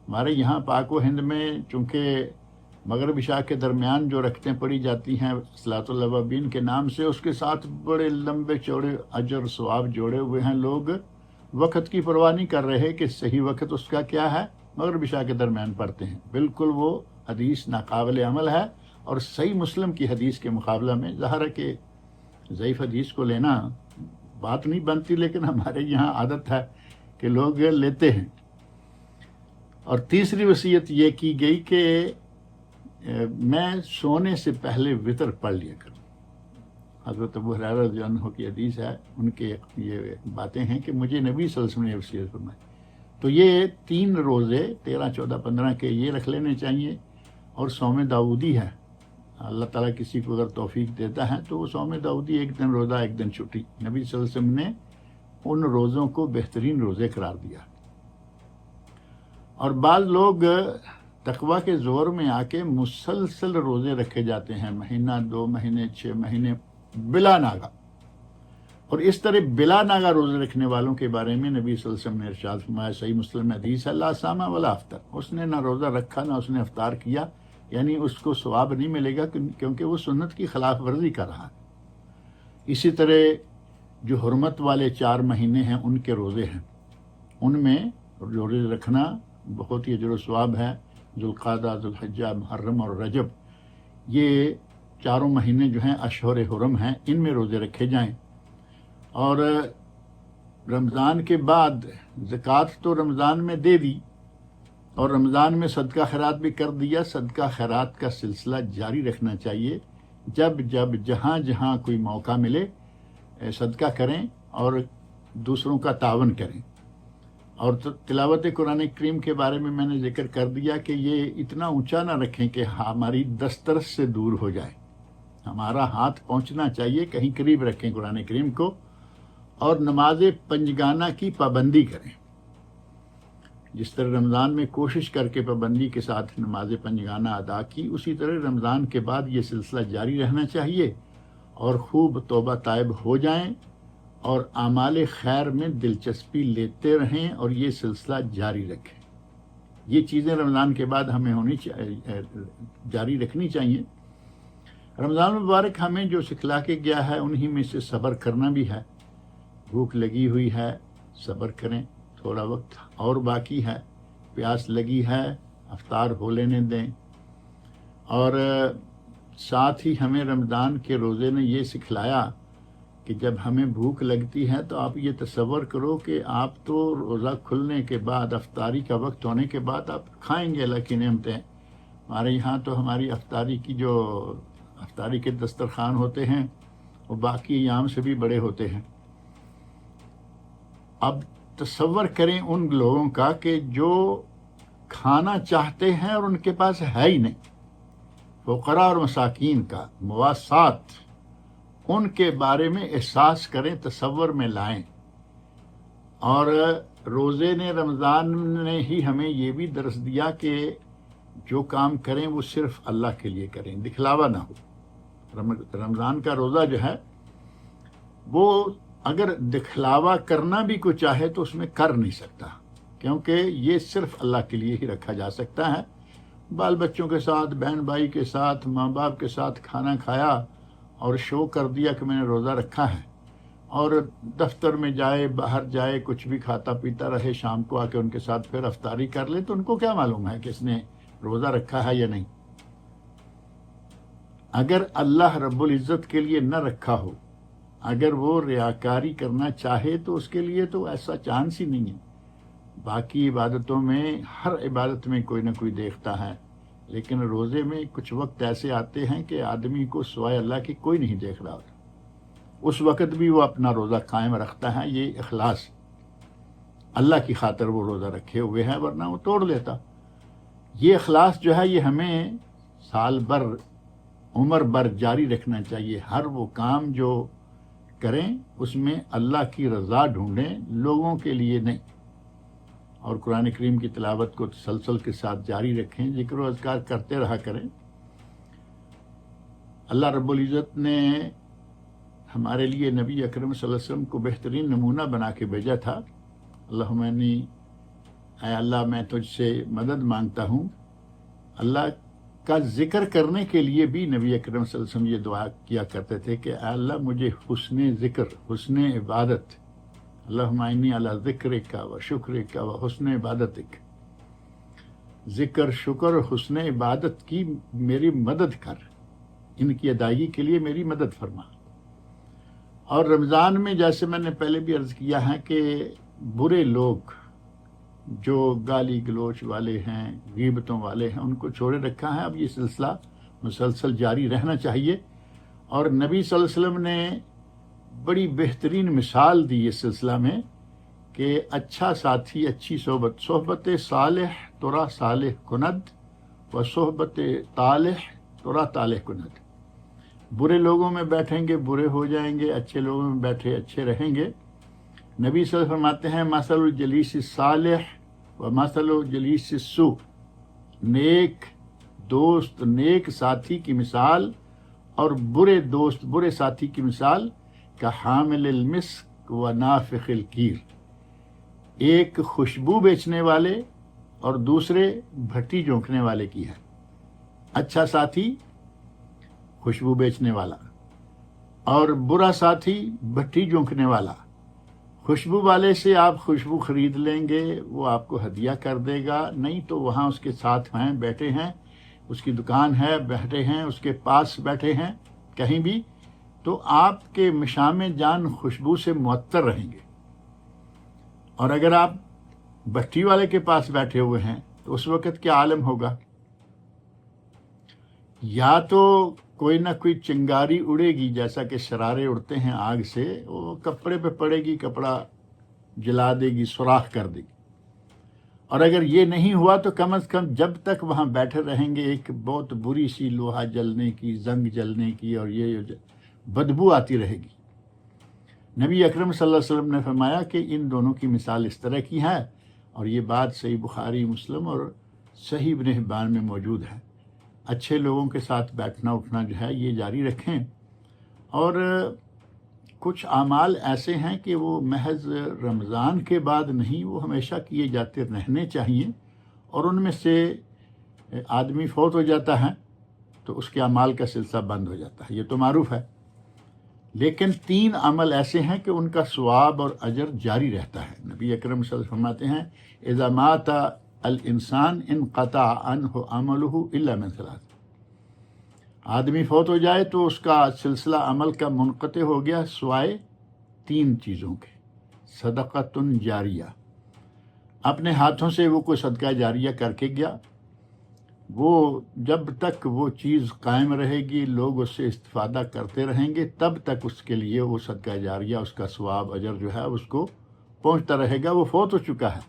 ہمارے یہاں پاک و ہند میں چونکہ مغرب عشاء کے درمیان جو رکعتیں پڑھی جاتی ہیں صلاۃ الاوابین کے نام سے، اس کے ساتھ بڑے لمبے چوڑے اجر ثواب جوڑے ہوئے ہیں۔ لوگ وقت کی پرواہ نہیں کر رہے کہ صحیح وقت اس کا کیا ہے، مغرب عشاء کے درمیان پڑھتے ہیں، بالکل وہ حدیث ناقابل عمل ہے، اور صحیح مسلم کی حدیث کے مقابلہ میں ظاہر ہے کہ ضعیف حدیث کو لینا بات نہیں بنتی، لیکن ہمارے یہاں عادت ہے کہ لوگ لیتے ہیں۔ اور تیسری وصیت یہ کی گئی کہ میں سونے سے پہلے وطر پڑھ لیا کروں۔ حضرت ابو ہریرہ رضی اللہ عنہ کی حدیث ہے، ان کے یہ باتیں ہیں کہ مجھے نبی صلی اللہ علیہ وسلم نے وصیت فرمائی۔ تو یہ 3 روزے 13، 14، 15 کے یہ رکھ لینے چاہیے۔ اور صوم داؤدی ہے، اللہ تعالیٰ کسی کو اگر توفیق دیتا ہے تو وہ صوم داؤدی، 1 دن روزہ 1 دن چھٹی، نبی صلی اللہ علیہ وسلم نے ان روزوں کو بہترین روزے قرار دیا۔ اور بعض لوگ تقویٰ کے زور میں آ کے مسلسل روزے رکھے جاتے ہیں، مہینہ 2 مہینے 6 مہینے بلا ناغہ، اور اس طرح بلا ناغہ روزے رکھنے والوں کے بارے میں نبی صلی اللہ علیہ وسلم نے ارشاد فرمایا، صحیح مسلم میں حدیث ہے، لا صام ولا افطر، اس نے نہ روزہ رکھا نہ اس نے افطار کیا، یعنی اس کو ثواب نہیں ملے گا کیونکہ وہ سنت کی خلاف ورزی کر رہا ہے۔ اسی طرح جو حرمت والے 4 مہینے ہیں ان کے روزے ہیں، ان میں روزے رکھنا بہت ہی اجر و ثواب ہے۔ ذوالقعدہ، ذوالحجہ، محرم اور رجب، یہ 4 مہینے جو ہیں اشہر حرم ہیں، ان میں روزے رکھے جائیں۔ اور رمضان کے بعد زکوٰۃ تو رمضان میں دے دی، اور رمضان میں صدقہ خیرات بھی کر دیا، صدقہ خیرات کا سلسلہ جاری رکھنا چاہیے، جب جہاں جہاں کوئی موقع ملے صدقہ کریں اور دوسروں کا تعاون کریں۔ اور تلاوت قرآن کریم کے بارے میں نے ذکر کر دیا کہ یہ اتنا اونچا نہ رکھیں کہ ہماری دسترس سے دور ہو جائے، ہمارا ہاتھ پہنچنا چاہیے، کہیں قریب رکھیں قرآن کریم کو، اور نماز پنجگانہ کی پابندی کریں۔ جس طرح رمضان میں کوشش کر کے پابندی کے ساتھ نماز پنجگانہ ادا کی، اسی طرح رمضان کے بعد یہ سلسلہ جاری رہنا چاہیے، اور خوب توبہ طائب ہو جائیں اور اعمال خیر میں دلچسپی لیتے رہیں اور یہ سلسلہ جاری رکھیں۔ یہ چیزیں رمضان کے بعد ہمیں جاری رکھنی چاہیے۔ رمضان مبارک ہمیں جو سکھلا کے گیا ہے انہی میں سے صبر کرنا بھی ہے۔ بھوک لگی ہوئی ہے، صبر کریں، تھوڑا وقت اور باقی ہے، پیاس لگی ہے، افطار ہو لینے دیں۔ اور ساتھ ہی ہمیں رمضان کے روزے نے یہ سکھلایا کہ جب ہمیں بھوک لگتی ہے تو آپ یہ تصور کرو کہ آپ تو روزہ کھلنے کے بعد، افطاری کا وقت ہونے کے بعد آپ کھائیں گے اللہ کی نعمتیں۔ ہمارے یہاں تو ہماری افطاری کی جو افطاری کے دسترخوان ہوتے ہیں وہ باقی ایام سے بھی بڑے ہوتے ہیں۔ اب تصور کریں ان لوگوں کا کہ جو کھانا چاہتے ہیں اور ان کے پاس ہے ہی نہیں، فقراء اور مساکین کا مواسات، ان کے بارے میں احساس کریں، تصور میں لائیں۔ اور روزے نے، رمضان نے ہی ہمیں یہ بھی درس دیا کہ جو کام کریں وہ صرف اللہ کے لیے کریں، دکھلاوا نہ ہو۔ رمضان کا روزہ جو ہے وہ اگر دکھلاوا کرنا بھی کوئی چاہے تو اس میں کر نہیں سکتا، کیونکہ یہ صرف اللہ کے لیے ہی رکھا جا سکتا ہے۔ بال بچوں کے ساتھ، بہن بھائی کے ساتھ، ماں باپ کے ساتھ کھانا کھایا اور شو کر دیا کہ میں نے روزہ رکھا ہے، اور دفتر میں جائے، باہر جائے، کچھ بھی کھاتا پیتا رہے، شام کو آ کے ان کے ساتھ پھر افطاری کر لے، تو ان کو کیا معلوم ہے کہ اس نے روزہ رکھا ہے یا نہیں۔ اگر اللہ رب العزت کے لیے نہ رکھا ہو، اگر وہ ریاکاری کرنا چاہے تو اس کے لیے تو ایسا چانس ہی نہیں ہے۔ باقی عبادتوں میں، ہر عبادت میں کوئی نہ کوئی دیکھتا ہے، لیکن روزے میں کچھ وقت ایسے آتے ہیں کہ آدمی کو سوائے اللہ کی کوئی نہیں دیکھ رہا ہوتا، اس وقت بھی وہ اپنا روزہ قائم رکھتا ہے۔ یہ اخلاص، اللہ کی خاطر وہ روزہ رکھے ہوئے ہے، ورنہ وہ توڑ لیتا۔ یہ اخلاص جو ہے یہ ہمیں سال بھر، عمر بھر جاری رکھنا چاہیے۔ ہر وہ کام جو کریں اس میں اللہ کی رضا ڈھونڈیں، لوگوں کے لیے نہیں۔ اور قرآن کریم کی تلاوت کو تسلسل کے ساتھ جاری رکھیں، ذکر و اذکار کرتے رہا کریں۔ اللہ رب العزت نے ہمارے لیے نبی اکرم صلی اللہ علیہ وسلم کو بہترین نمونہ بنا کے بھیجا تھا۔ اللہم انی، اے اللہ میں تجھ سے مدد مانگتا ہوں۔ اللہ کا ذکر کرنے کے لیے بھی نبی اکرم صلی اللہ علیہ وسلم یہ دعا کیا کرتے تھے کہ اے اللہ مجھے حسن ذکر، حسن عبادت، اللہم انی علی ذکرک و شکرک و حسن عبادتک، ذکر، شکر، حسن عبادت کی میری مدد کر، ان کی ادائیگی کے لیے میری مدد فرما۔ اور رمضان میں جیسے میں نے پہلے بھی عرض کیا ہے کہ برے لوگ جو گالی گلوچ والے ہیں، غیبتوں والے ہیں، ان کو چھوڑے رکھا ہے۔ اب یہ سلسلہ مسلسل جاری رہنا چاہیے، اور نبی صلی اللہ علیہ وسلم نے بڑی بہترین مثال دی اس سلسلہ میں کہ اچھا ساتھی، اچھی صحبت، صحبت صالح ترا صالح کند و صحبت طالح ترا طالح کند۔ برے لوگوں میں بیٹھیں گے برے ہو جائیں گے، اچھے لوگوں میں بیٹھے اچھے رہیں گے۔ نبی صلی اللہ علیہ وسلم فرماتے ہیں مثل الجلیس الصالح و مثل الجلیس السوء، نیک دوست، نیک ساتھی کی مثال اور برے دوست، برے ساتھی کی مثال کا حامل المسک و نافخ الکیر، ایک خوشبو بیچنے والے اور دوسرے بھٹی جھونکنے والے کی ہے۔ اچھا ساتھی خوشبو بیچنے والا اور برا ساتھی بھٹی جھونکنے والا۔ خوشبو والے سے آپ خوشبو خرید لیں گے، وہ آپ کو ہدیہ کر دے گا، نہیں تو وہاں اس کے ساتھ ہیں، بیٹھے ہیں، اس کی دکان ہے، بیٹھے ہیں، اس کے پاس بیٹھے ہیں کہیں بھی، تو آپ کے مشام جان خوشبو سے معطر رہیں گے۔ اور اگر آپ بھٹی والے کے پاس بیٹھے ہوئے ہیں تو اس وقت کیا عالم ہوگا؟ یا تو کوئی نہ کوئی چنگاری اڑے گی، جیسا کہ شرارے اڑتے ہیں آگ سے، وہ کپڑے پہ پڑے گی، کپڑا جلا دے گی، سوراخ کر دے گی۔ اور اگر یہ نہیں ہوا تو کم از کم جب تک وہاں بیٹھے رہیں گے ایک بہت بری سی لوہا جلنے کی، زنگ جلنے کی، اور یہ بدبو آتی رہے گی۔ نبی اکرم صلی اللہ علیہ وسلم نے فرمایا کہ ان دونوں کی مثال اس طرح کی ہے، اور یہ بات صحیح بخاری، مسلم اور صحیح ابن حبان میں موجود ہے۔ اچھے لوگوں کے ساتھ بیٹھنا اٹھنا جو ہے یہ جاری رکھیں۔ اور کچھ اعمال ایسے ہیں کہ وہ محض رمضان کے بعد نہیں، وہ ہمیشہ کیے جاتے رہنے چاہیے، اور ان میں سے آدمی فوت ہو جاتا ہے تو اس کے اعمال کا سلسلہ بند ہو جاتا ہے، یہ تو معروف ہے۔ لیکن 3 عمل ایسے ہیں کہ ان کا ثواب اور اجر جاری رہتا ہے۔ نبی اکرم صلی اللہ علیہ وسلم فرماتے ہیں اذا مات الانسان انقطع عنہ عملہ الا من 3، آدمی فوت ہو جائے تو اس کا سلسلہ عمل کا منقطع ہو گیا سوائے 3 چیزوں کے۔ صدقۃ جاریہ، اپنے ہاتھوں سے وہ کوئی صدقہ جاریہ کر کے گیا، وہ جب تک وہ چیز قائم رہے گی، لوگ اس سے استفادہ کرتے رہیں گے، تب تک اس کے لیے وہ صدقہ جاریہ، اس کا ثواب اجر جو ہے اس کو پہنچتا رہے گا۔ وہ فوت ہو چکا ہے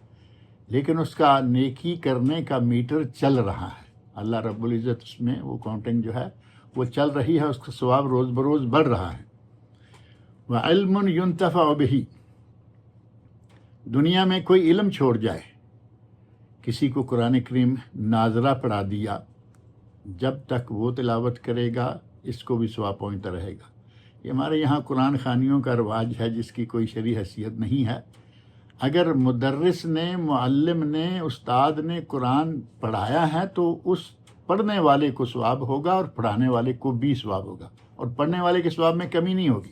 لیکن اس کا نیکی کرنے کا میٹر چل رہا ہے، اللہ رب العزت اس میں وہ کاؤنٹنگ جو ہے وہ چل رہی ہے، اس کا ثواب روز بروز بڑھ رہا ہے۔ وَعِلْمٌ يُنْتَفَعُ بِهِ، دنیا میں کوئی علم چھوڑ جائے، کسی کو قرآن کریم ناظرہ پڑھا دیا، جب تک وہ تلاوت کرے گا اس کو بھی ثواب پہنچتا رہے گا۔ یہ ہمارے یہاں قرآن خوانیوں کا رواج ہے جس کی کوئی شرعی حیثیت نہیں ہے۔ اگر مدرس نے، معلم نے، استاد نے قرآن پڑھایا ہے تو اس پڑھنے والے کو ثواب ہوگا اور پڑھانے والے کو بھی ثواب ہوگا، اور پڑھنے والے کے ثواب میں کمی نہیں ہوگی۔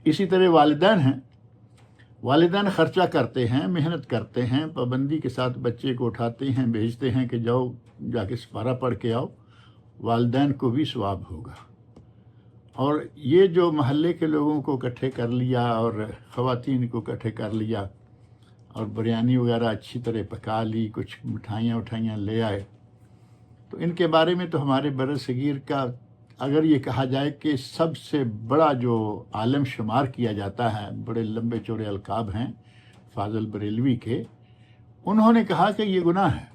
اسی طرح والدین ہیں، والدین خرچہ کرتے ہیں، محنت کرتے ہیں، پابندی کے ساتھ بچے کو اٹھاتے ہیں، بھیجتے ہیں کہ جاؤ جا کے سپارہ پڑھ کے آؤ، والدین کو بھی ثواب ہوگا۔ اور یہ جو محلے کے لوگوں کو اکٹھے کر لیا اور خواتین کو اکٹھے کر لیا اور بریانی وغیرہ اچھی طرح پکا لی، کچھ مٹھائیاں لے آئے، تو ان کے بارے میں تو ہمارے بر صغیر کا اگر یہ کہا جائے کہ سب سے بڑا جو عالم شمار کیا جاتا ہے، بڑے لمبے چوڑے القاب ہیں فاضل بریلوی کے، انہوں نے کہا کہ یہ گناہ ہے۔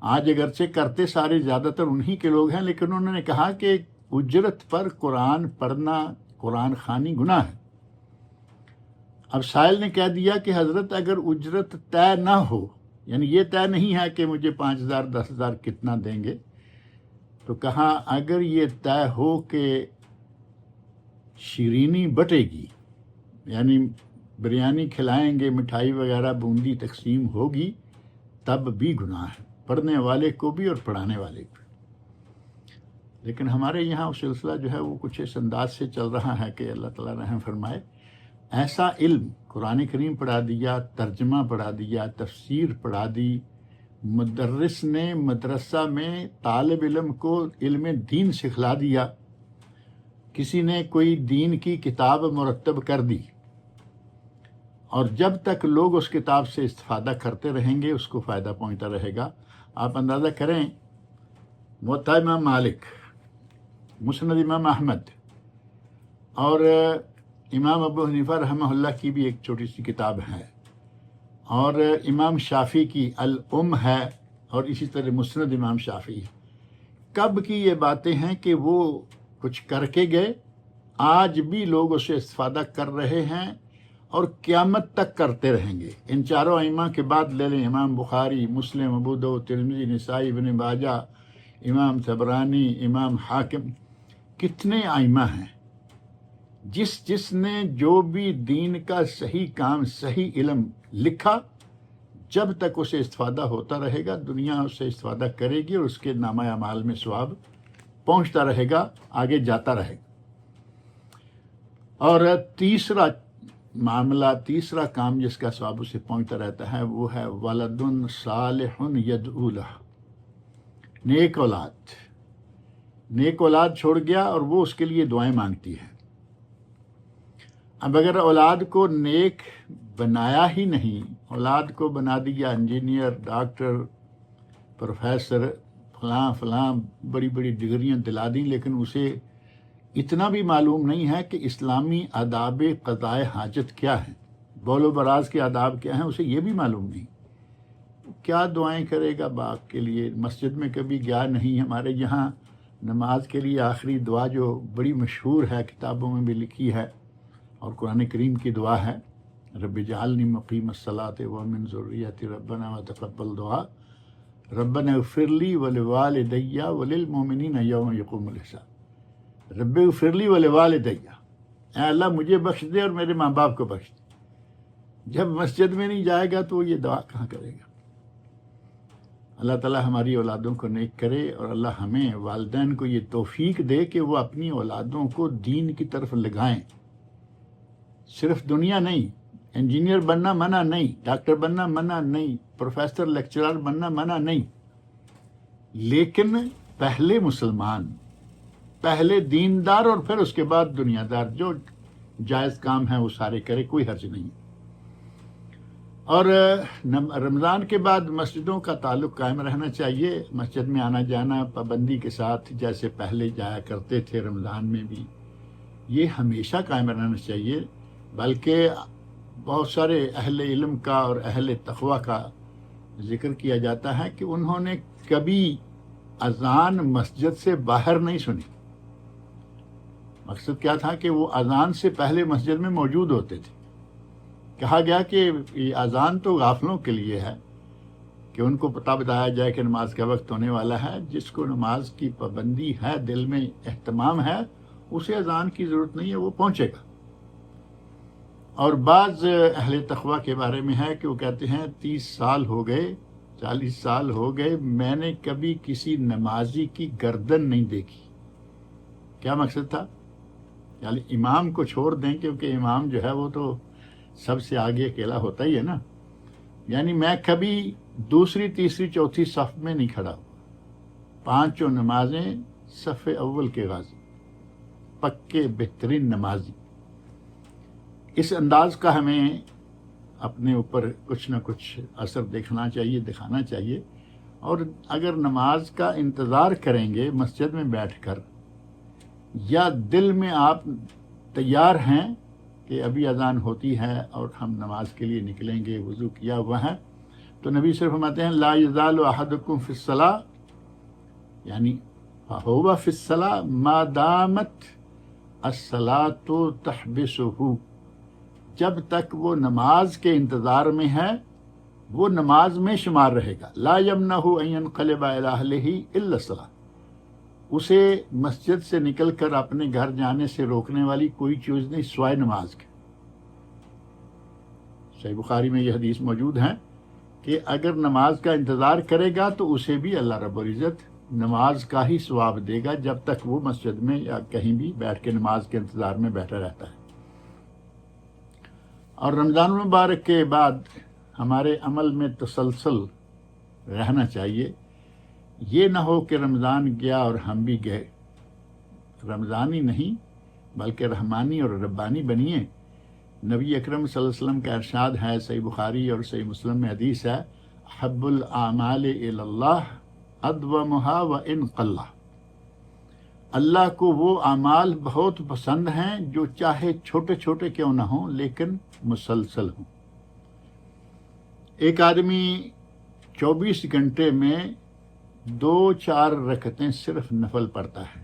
آج اگرچہ کرتے سارے زیادہ تر انہی کے لوگ ہیں، لیکن انہوں نے کہا کہ اجرت پر قرآن پڑھنا، قرآن خوانی گناہ ہے۔ اب سائل نے کہہ دیا کہ حضرت اگر اجرت طے نہ ہو، یعنی یہ طے نہیں ہے کہ مجھے 5,000 10,000 کتنا دیں گے، تو کہا اگر یہ طے ہو کہ شیرینی بٹے گی، یعنی بریانی کھلائیں گے، مٹھائی وغیرہ بوندی تقسیم ہوگی، تب بھی گناہ ہے، پڑھنے والے کو بھی اور پڑھانے والے کو۔ لیکن ہمارے یہاں وہ سلسلہ جو ہے وہ کچھ اس انداز سے چل رہا ہے کہ اللہ تعالیٰ رحم فرمائے، ایسا علم قرآن کریم پڑھا دیا، ترجمہ پڑھا دیا، تفسیر پڑھا دی، مدرس نے مدرسہ میں طالب علم کو علم دین سکھلا دیا، کسی نے کوئی دین کی کتاب مرتب کر دی، اور جب تک لوگ اس کتاب سے استفادہ کرتے رہیں گے اس کو فائدہ پہنچتا رہے گا۔ آپ اندازہ کریں، موطا امام مالک، مسند امام احمد اور امام ابو حنیفہ رحمہ اللہ کی بھی ایک چھوٹی سی کتاب ہے، اور امام شافعی کی الام ہے، اور اسی طرح مسند امام شافعی۔ کب کی یہ باتیں ہیں کہ وہ کچھ کر کے گئے، آج بھی لوگ اسے استفادہ کر رہے ہیں اور قیامت تک کرتے رہیں گے۔ ان چاروں ائمہ کے بعد لے لیں امام بخاری، مسلم، ابو داؤد، ترمذی، نسائی، ابن ماجہ، امام طبرانی، امام حاکم، کتنے ائمہ ہیں۔ جس نے جو بھی دین کا صحیح کام، صحیح علم لکھا، جب تک اسے استفادہ ہوتا رہے گا دنیا اس سے استفادہ کرے گی اور اس کے نامہ اعمال میں ثواب پہنچتا رہے گا، آگے جاتا رہے گا۔ اور تیسرا معاملہ، تیسرا کام جس کا ثواب اسے پہنچتا رہتا ہے وہ ہے ولد صالح یدعو لہ، نیک اولاد۔ نیک اولاد چھوڑ گیا اور وہ اس کے لیے دعائیں مانگتی ہے۔ اب اگر اولاد کو نیک بنایا ہی نہیں، اولاد کو بنا دیا انجینئر، ڈاکٹر، پروفیسر، فلاں بڑی بڑی ڈگریاں دلا دیں، لیکن اسے اتنا بھی معلوم نہیں ہے کہ اسلامی آداب قضائے حاجت کیا ہے، بول و براز کے آداب کیا ہیں، اسے یہ بھی معلوم نہیں۔ کیا دعائیں کرے گا باپ کے لیے؟ مسجد میں کبھی گیا نہیں۔ ہمارے یہاں نماز کے لیے آخری دعا جو بڑی مشہور ہے، کتابوں میں بھی لکھی ہے اور قرآن کریم کی دعا ہے، رب اجعلنی مقیم الصلاۃ ومن ذریتی ربنا وتقبل دعا ربنا اغفر لی ولوالدی وللمؤمنین یوم یقوم الحساب۔ رب اغفر لی ولوالدی، اے اللہ مجھے بخش دے اور میرے ماں باپ کو بخش دے۔ جب مسجد میں نہیں جائے گا تو وہ یہ دعا کہاں کرے گا؟ اللہ تعالیٰ ہماری اولادوں کو نیک کرے، اور اللہ ہمیں والدین کو یہ توفیق دے کہ وہ اپنی اولادوں کو دین کی طرف لگائیں۔ صرف دنیا نہیں، انجینئر بننا منع نہیں، ڈاکٹر بننا منع نہیں، پروفیسر لیکچرر بننا منع نہیں، لیکن پہلے مسلمان، پہلے دیندار اور پھر اس کے بعد دنیا دار، جو جائز کام ہے وہ سارے کرے، کوئی حرج نہیں۔ اور رمضان کے بعد مسجدوں کا تعلق قائم رہنا چاہیے، مسجد میں آنا جانا پابندی کے ساتھ جیسے پہلے جایا کرتے تھے رمضان میں بھی، یہ ہمیشہ قائم رہنا چاہیے۔ بلکہ بہت سارے اہل علم کا اور اہل تقوی کا ذکر کیا جاتا ہے کہ انہوں نے کبھی اذان مسجد سے باہر نہیں سنی۔ مقصد کیا تھا کہ وہ اذان سے پہلے مسجد میں موجود ہوتے تھے۔ کہا گیا کہ یہ اذان تو غافلوں کے لیے ہے کہ ان کو پتہ بتایا جائے کہ نماز کا وقت ہونے والا ہے۔ جس کو نماز کی پابندی ہے، دل میں اہتمام ہے، اسے اذان کی ضرورت نہیں ہے، وہ پہنچے گا۔ اور بعض اہل تقوی کے بارے میں ہے کہ وہ کہتے ہیں 30 سال ہو گئے، 40 سال ہو گئے، میں نے کبھی کسی نمازی کی گردن نہیں دیکھی۔ کیا مقصد تھا؟ یعنی امام کو چھوڑ دیں، کیونکہ امام جو ہے وہ تو سب سے آگے اکیلا ہوتا ہی ہے نا، یعنی میں کبھی دوسری تیسری چوتھی صف میں نہیں کھڑا ہوا، 5 نمازیں صف اول کے غازی، پکے بہترین نمازی۔ اس انداز کا ہمیں اپنے اوپر کچھ نہ کچھ اثر دیکھنا چاہیے، دکھانا چاہیے۔ اور اگر نماز کا انتظار کریں گے مسجد میں بیٹھ کر، یا دل میں آپ تیار ہیں کہ ابھی اذان ہوتی ہے اور ہم نماز کے لیے نکلیں گے، وضو کیا ہوا ہے، تو نبی صرف فرماتے ہیں لا یزال احدکم فی الصلاۃ، یعنی فہو فی الصلاۃ ما دامت الصلاۃ تحبسہ، جب تک وہ نماز کے انتظار میں ہے وہ نماز میں شمار رہے گا۔ لا یمنعہ ان ینقلب الی اہلہ الا الصلاۃ، اسے مسجد سے نکل کر اپنے گھر جانے سے روکنے والی کوئی چیز نہیں سوائے نماز کے۔ صحیح بخاری میں یہ حدیث موجود ہے کہ اگر نماز کا انتظار کرے گا تو اسے بھی اللہ رب العزت نماز کا ہی ثواب دے گا، جب تک وہ مسجد میں یا کہیں بھی بیٹھ کے نماز کے انتظار میں بیٹھا رہتا ہے۔ اور رمضان المبارک کے بعد ہمارے عمل میں تسلسل رہنا چاہیے۔ یہ نہ ہو کہ رمضان گیا اور ہم بھی گئے۔ رمضانی نہیں بلکہ رحمانی اور ربانی بنیے۔ نبی اکرم صلی اللہ علیہ وسلم کا ارشاد ہے، صحیح بخاری اور صحیح مسلم میں حدیث ہے، احب الاعمال الی اللہ ادومھا وان قل، اللہ کو وہ اعمال بہت پسند ہیں جو چاہے چھوٹے چھوٹے کیوں نہ ہوں لیکن مسلسل ہوں۔ ایک آدمی 24 گھنٹے میں 2-4 رکعتیں صرف نفل پڑھتا ہے،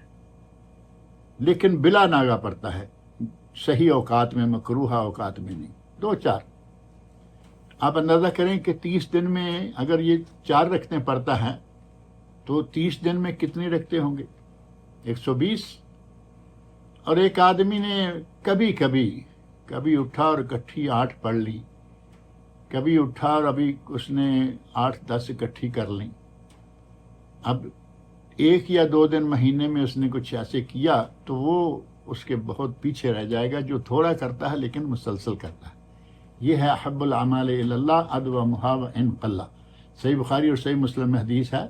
لیکن بلا ناغہ پڑھتا ہے، صحیح اوقات میں، مکروہ اوقات میں نہیں، 2-4۔ آپ اندازہ کریں کہ 30 دن میں اگر یہ 4 رکعتیں پڑھتا ہے تو 30 دن میں کتنی رکعتیں ہوں گے؟ 120۔ اور ایک آدمی نے کبھی اٹھا اور اکٹھی 8 پڑھ لی، کبھی اٹھا اور ابھی اس نے 8-10 اکٹھی کر لیں۔ اب 1 یا 2 دن مہینے میں اس نے کچھ ایسے کیا تو وہ اس کے بہت پیچھے رہ جائے گا جو تھوڑا کرتا ہے لیکن مسلسل کرتا ہے۔ یہ ہے احب الاعمال الی اللہ ادومھا وان قل۔ صحیح بخاری اور صحیح مسلم میں حدیث ہے،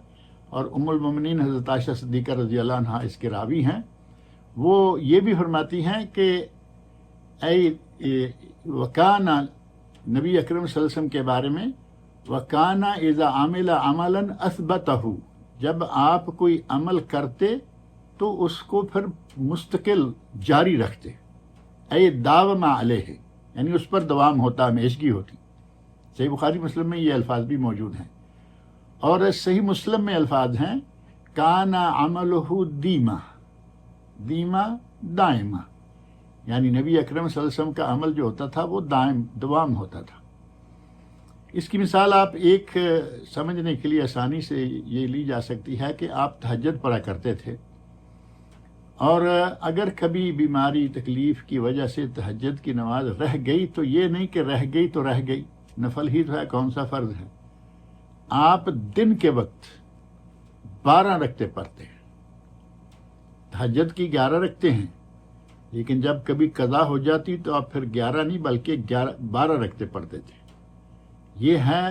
اور ام المومنین حضرت عائشہ صدیقہ رضی اللہ عنہا اس کے راوی ہیں۔ وہ یہ بھی فرماتی ہیں کہ وکانا، نبی اکرم صلی اللہ علیہ وسلم کے بارے میں، وکانا اذا عمل عملا اثبتہ، جب آپ کوئی عمل کرتے تو اس کو پھر مستقل جاری رکھتے، داوم علیہ، یعنی اس پر دوام ہوتا، ہمیشگی ہوتی۔ صحیح بخاری مسلم میں یہ الفاظ بھی موجود ہیں۔ اور صحیح مسلم میں الفاظ ہیں کانا عملہ دیمہ دائمہ، یعنی نبی اکرم صلی اللہ علیہ وسلم کا عمل جو ہوتا تھا وہ دوام ہوتا تھا۔ اس کی مثال آپ ایک سمجھنے کے لیے آسانی سے یہ لی جا سکتی ہے کہ آپ تہجد پڑھا کرتے تھے، اور اگر کبھی بیماری تکلیف کی وجہ سے تہجد کی نماز رہ گئی تو یہ نہیں کہ رہ گئی تو رہ گئی، نفل ہی تو ہے، کون سا فرض ہے۔ آپ دن کے وقت 12 رکعتیں پڑھتے ہیں، تہجد کی 11 رکعتیں ہیں، لیکن جب کبھی قضا ہو جاتی تو آپ پھر 11 نہیں بلکہ 12 رکعتیں پڑھتے تھے۔ یہ ہے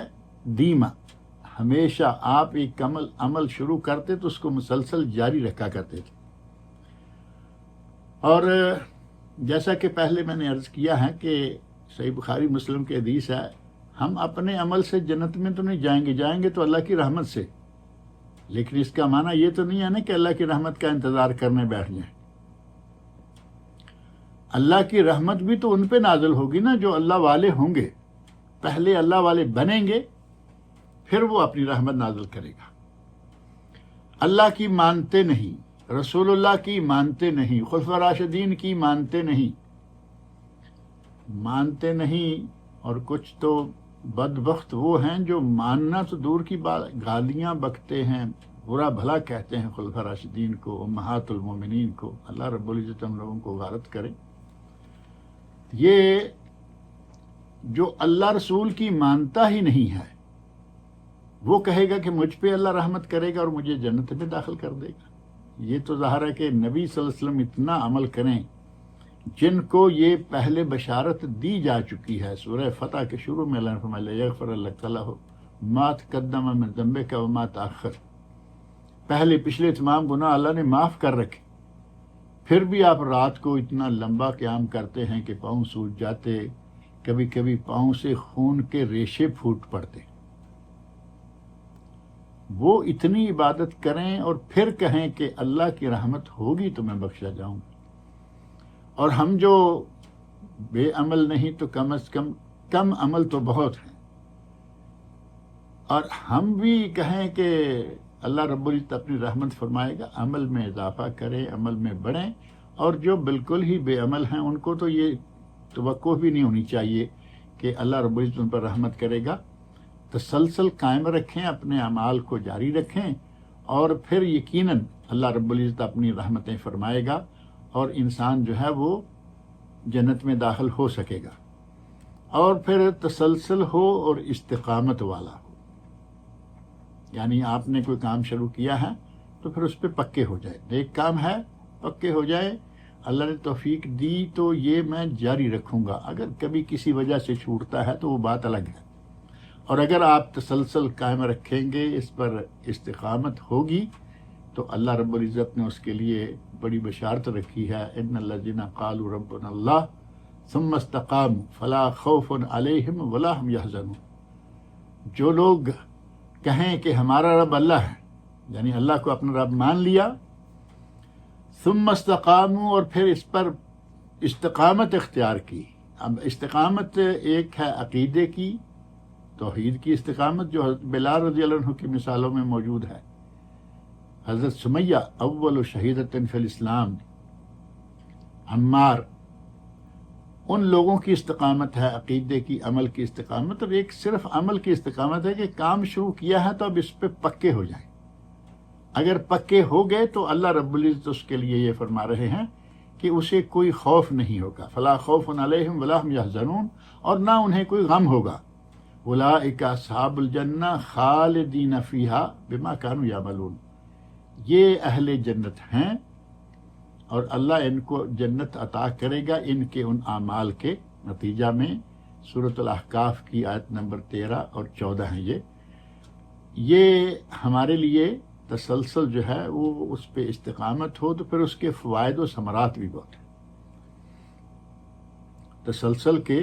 دیمہ، ہمیشہ آپ ایک عمل شروع کرتے تو اس کو مسلسل جاری رکھا کرتے تھے۔ اور جیسا کہ پہلے میں نے عرض کیا ہے کہ صحیح بخاری مسلم کے حدیث ہے، ہم اپنے عمل سے جنت میں تو نہیں جائیں گے، جائیں گے تو اللہ کی رحمت سے، لیکن اس کا معنی یہ تو نہیں ہے نا کہ اللہ کی رحمت کا انتظار کرنے بیٹھ جائیں۔ اللہ کی رحمت بھی تو ان پہ نازل ہوگی نا جو اللہ والے ہوں گے، پہلے اللہ والے بنیں گے پھر وہ اپنی رحمت نازل کرے گا۔ اللہ کی مانتے نہیں، رسول اللہ کی مانتے نہیں، خلفاء راشدین کی مانتے نہیں، اور کچھ تو بدبخت وہ ہیں جو ماننا تو دور کی بات، گالیاں بکتے ہیں، برا بھلا کہتے ہیں خلفاء راشدین کو، امہات المومنین کو۔ اللہ رب العزت ہم لوگوں کو غارت کرے۔ یہ جو اللہ رسول کی مانتا ہی نہیں ہے وہ کہے گا کہ مجھ پہ اللہ رحمت کرے گا اور مجھے جنت میں داخل کر دے گا۔ یہ تو ظاہر ہے کہ نبی صلی اللہ علیہ وسلم اتنا عمل کریں جن کو یہ پہلے بشارت دی جا چکی ہے۔ سورہ فتح کے شروع میں اللہ نے فرمایا یغفر اللہ تعالیٰ ما تقدم من ذنبک وما تاخر، پہلے پچھلے تمام گناہ اللہ نے معاف کر رکھے، پھر بھی آپ رات کو اتنا لمبا قیام کرتے ہیں کہ پاؤں سوج جاتے، کبھی کبھی پاؤں سے خون کے ریشے پھوٹ پڑتے۔ وہ اتنی عبادت کریں اور پھر کہیں کہ اللہ کی رحمت ہوگی تو میں بخشا جاؤں گا، اور ہم جو بے عمل نہیں تو کم از کم عمل تو بہت ہیں، اور ہم بھی کہیں کہ اللہ رب العزت اپنی رحمت فرمائے گا، عمل میں اضافہ کریں، عمل میں بڑھیں، اور جو بالکل ہی بے عمل ہیں ان کو تو یہ توقع بھی نہیں ہونی چاہیے کہ اللہ رب العزت ان پر رحمت کرے گا۔ تسلسل قائم رکھیں، اپنے اعمال کو جاری رکھیں، اور پھر یقیناً اللہ رب العزت اپنی رحمتیں فرمائے گا اور انسان جو ہے وہ جنت میں داخل ہو سکے گا۔ اور پھر تسلسل ہو اور استقامت والا ہو، یعنی آپ نے کوئی کام شروع کیا ہے تو پھر اس پہ پکے ہو جائے، نیک کام ہے پکے ہو جائے، اللہ نے توفیق دی تو یہ میں جاری رکھوں گا، اگر کبھی کسی وجہ سے چھوٹتا ہے تو وہ بات الگ ہے، اور اگر آپ تسلسل قائم رکھیں گے، اس پر استقامت ہوگی تو اللہ رب العزت نے اس کے لیے بڑی بشارت رکھی ہے، ان الذین قالوا ربنا اللہ ثم استقاموا فلا خوف علیہم ولا هم یحزنون۔ جو لوگ کہیں کہ ہمارا رب اللہ ہے، یعنی اللہ کو اپنا رب مان لیا، ثم استقاموا، اور پھر اس پر استقامت اختیار کی۔ اب استقامت ایک ہے عقیدے کی، توحید کی استقامت، جو حضرت بلال رضی اللہ عنہ کی مثالوں میں موجود ہے، حضرت سمیہ اول شہیدۃ فی الاسلام، عمار، ان لوگوں کی استقامت ہے عقیدے کی، عمل کی استقامت، اور ایک صرف عمل کی استقامت ہے کہ کام شروع کیا ہے تو اب اس پہ پکے ہو جائیں، اگر پکے ہو گئے تو اللہ رب العزت اس کے لیے یہ فرما رہے ہیں کہ اسے کوئی خوف نہیں ہوگا، فلا خوف علیہم ولا هم یحزنون، اور نہ انہیں کوئی غم ہوگا، اولئک اصحاب الجنہ خالدین فیہا بما کانوا یعملون، یہ اہل جنت ہیں اور اللہ ان کو جنت عطا کرے گا ان کے ان اعمال کے نتیجہ میں۔ سورۃ الاحقاف کی آیت نمبر 13 اور 14 ہیں یہ ہمارے لیے تسلسل جو ہے وہ اس پہ استقامت ہو تو پھر اس کے فوائد و ثمرات بھی بہت ہیں تسلسل کے،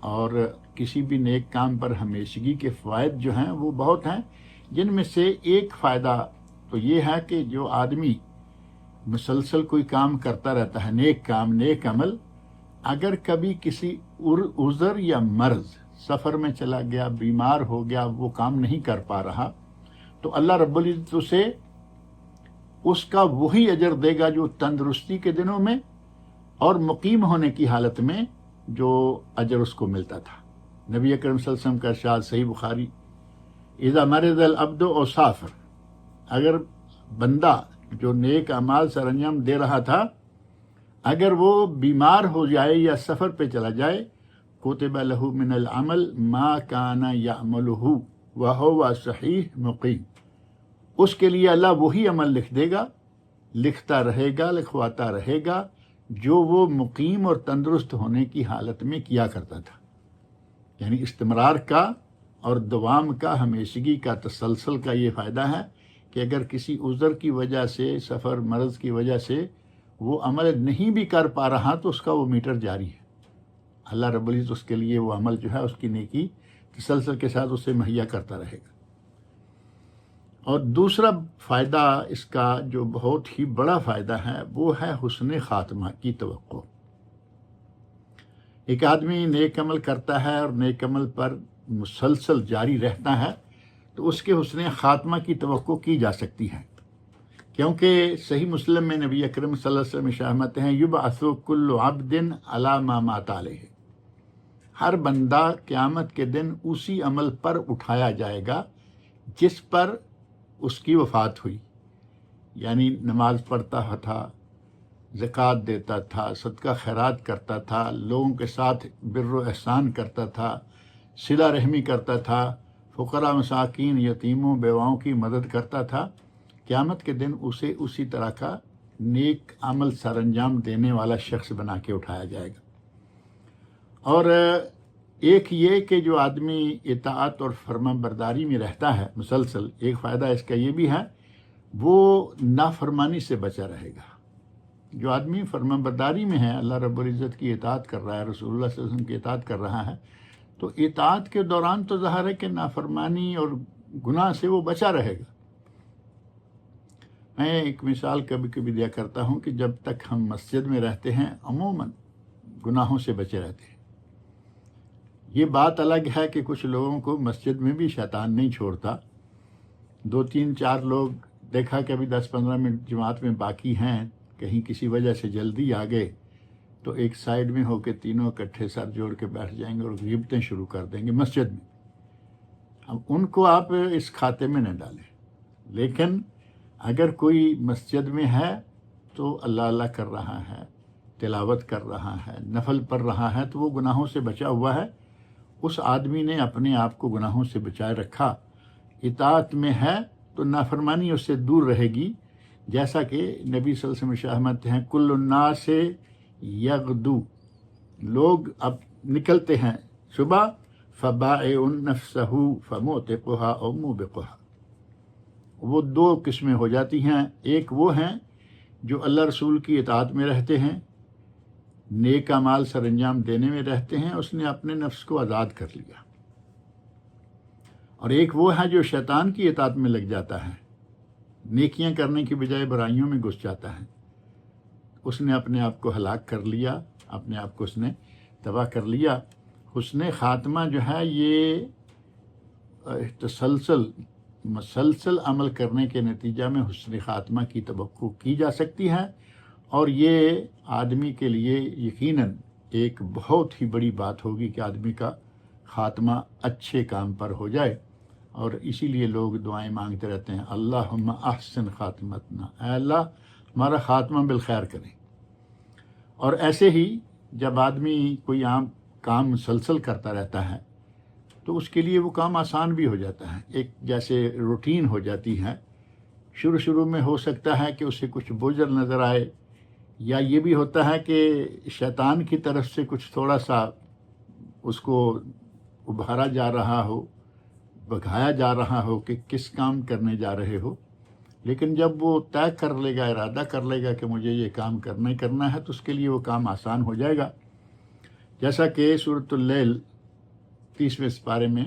اور کسی بھی نیک کام پر ہمیشگی کے فوائد جو ہیں وہ بہت ہیں، جن میں سے ایک فائدہ تو یہ ہے کہ جو آدمی مسلسل کوئی کام کرتا رہتا ہے، نیک کام، نیک عمل، اگر کبھی کسی عذر یا مرض، سفر میں چلا گیا، بیمار ہو گیا، وہ کام نہیں کر پا رہا، تو اللہ رب العزت اسے اس کا وہی اجر دے گا جو تندرستی کے دنوں میں اور مقیم ہونے کی حالت میں جو اجر اس کو ملتا تھا۔ نبی اکرم صلی اللہ علیہ وسلم کا ارشاد صحیح بخاری، اذا مرض العبد او سافر، اگر بندہ جو نیک اعمال سر انجام دے رہا تھا اگر وہ بیمار ہو جائے یا سفر پہ چلا جائے، کتب لہ من العمل ما کان یعملہ وہو صحیح مقیم، اس کے لیے اللہ وہی عمل لکھ دے گا، لکھتا رہے گا، لکھواتا رہے گا جو وہ مقیم اور تندرست ہونے کی حالت میں کیا کرتا تھا۔ یعنی استمرار کا اور دوام کا، ہمیشگی کا، تسلسل کا یہ فائدہ ہے کہ اگر کسی عذر کی وجہ سے، سفر مرض کی وجہ سے وہ عمل نہیں بھی کر پا رہا تو اس کا وہ میٹر جاری ہے، اللہ رب العزت اس کے لیے وہ عمل جو ہے، اس کی نیکی تسلسل کے ساتھ اسے مہیا کرتا رہے گا۔ اور دوسرا فائدہ اس کا جو بہت ہی بڑا فائدہ ہے وہ ہے حسن خاتمہ کی توقع۔ ایک آدمی نیک عمل کرتا ہے اور نیک عمل پر مسلسل جاری رہتا ہے تو اس کے حسن خاتمہ کی توقع کی جا سکتی ہے، کیونکہ صحیح مسلم میں نبی اکرم صلی اللہ علیہ وسلم ارشاد ہیں یبعث کل عبد علی ما مات علیہ، ہر بندہ قیامت کے دن اسی عمل پر اٹھایا جائے گا جس پر اس کی وفات ہوئی، یعنی نماز پڑھتا تھا، زکوٰۃ دیتا تھا، صدقہ خیرات کرتا تھا، لوگوں کے ساتھ بر و احسان کرتا تھا، صلہ رحمی کرتا تھا، فقراء مساکین یتیموں بیواؤں کی مدد کرتا تھا، قیامت کے دن اسے اسی طرح کا نیک عمل سر انجام دینے والا شخص بنا کے اٹھایا جائے گا۔ اور ایک یہ کہ جو آدمی اطاعت اور فرما برداری میں رہتا ہے مسلسل، ایک فائدہ اس کا یہ بھی ہے وہ نافرمانی سے بچا رہے گا۔ جو آدمی فرما برداری میں ہے، اللہ رب العزت کی اطاعت کر رہا ہے، رسول اللہ صلی اللہ علیہ وسلم کی اطاعت کر رہا ہے، تو اطاعت کے دوران تو ظاہر ہے کہ نافرمانی اور گناہ سے وہ بچا رہے گا۔ میں ایک مثال کبھی کبھی دیا کرتا ہوں کہ جب تک ہم مسجد میں رہتے ہیں عموماً گناہوں سے بچے رہتے ہیں۔ یہ بات الگ ہے کہ کچھ لوگوں کو مسجد میں بھی شیطان نہیں چھوڑتا، 2 3 4 لوگ دیکھا کہ ابھی 10 15 منٹ جماعت میں باقی ہیں، کہیں کسی وجہ سے جلدی آ گئے تو ایک سائیڈ میں ہو کے تینوں اکٹھے سر جوڑ کے بیٹھ جائیں گے اور غیبتیں شروع کر دیں گے مسجد میں۔ اب ان کو آپ اس کھاتے میں نہ ڈالیں، لیکن اگر کوئی مسجد میں ہے تو اللہ اللہ کر رہا ہے، تلاوت کر رہا ہے، نفل پڑھ رہا ہے، تو وہ گناہوں سے بچا ہوا ہے۔ اس آدمی نے اپنے آپ کو گناہوں سے بچائے رکھا، اطاعت میں ہے تو نافرمانی اس سے دور رہے گی، جیسا کہ نبی صلی اللہ علیہ وسلم شہمت ہیں کل الناس یغدو، لوگ اب نکلتے ہیں صبح، فبائع نفسہ فموتقھا او موبقھا، وہ 2 قسمیں ہو جاتی ہیں۔ ایک وہ ہیں جو اللہ رسول کی اطاعت میں رہتے ہیں، نیک اعمال سر انجام دینے میں رہتے ہیں، اس نے اپنے نفس کو آزاد کر لیا۔ اور ایک وہ ہے جو شیطان کی اطاعت میں لگ جاتا ہے، نیکیاں کرنے کی بجائے برائیوں میں گھس جاتا ہے، اس نے اپنے آپ کو ہلاک کر لیا، اپنے آپ کو اس نے تباہ کر لیا۔ حسن خاتمہ جو ہے یہ مسلسل عمل کرنے کے نتیجہ میں حسن خاتمہ کی توقع کی جا سکتی ہے، اور یہ آدمی کے لیے یقیناً ایک بہت ہی بڑی بات ہوگی کہ آدمی کا خاتمہ اچھے کام پر ہو جائے۔ اور اسی لیے لوگ دعائیں مانگتے رہتے ہیں، اللہم احسن خاتمتنا، اے اللہ ہمارا خاتمہ بالخیر کریں۔ اور ایسے ہی جب آدمی کوئی عام کام مسلسل کرتا رہتا ہے تو اس کے لیے وہ کام آسان بھی ہو جاتا ہے، ایک جیسے روٹین ہو جاتی ہے۔ شروع میں ہو سکتا ہے کہ اسے کچھ بوجھل نظر آئے، یا یہ بھی ہوتا ہے کہ شیطان کی طرف سے کچھ تھوڑا سا اس کو ابھارا جا رہا ہو، بگایا جا رہا ہو کہ کس کام کرنے جا رہے ہو، لیکن جب وہ طے کر لے گا، ارادہ کر لے گا کہ مجھے یہ کام کرنا ہے، تو اس کے لیے وہ کام آسان ہو جائے گا۔ جیسا کہ سورۃ اللیل 30ویں سپارے میں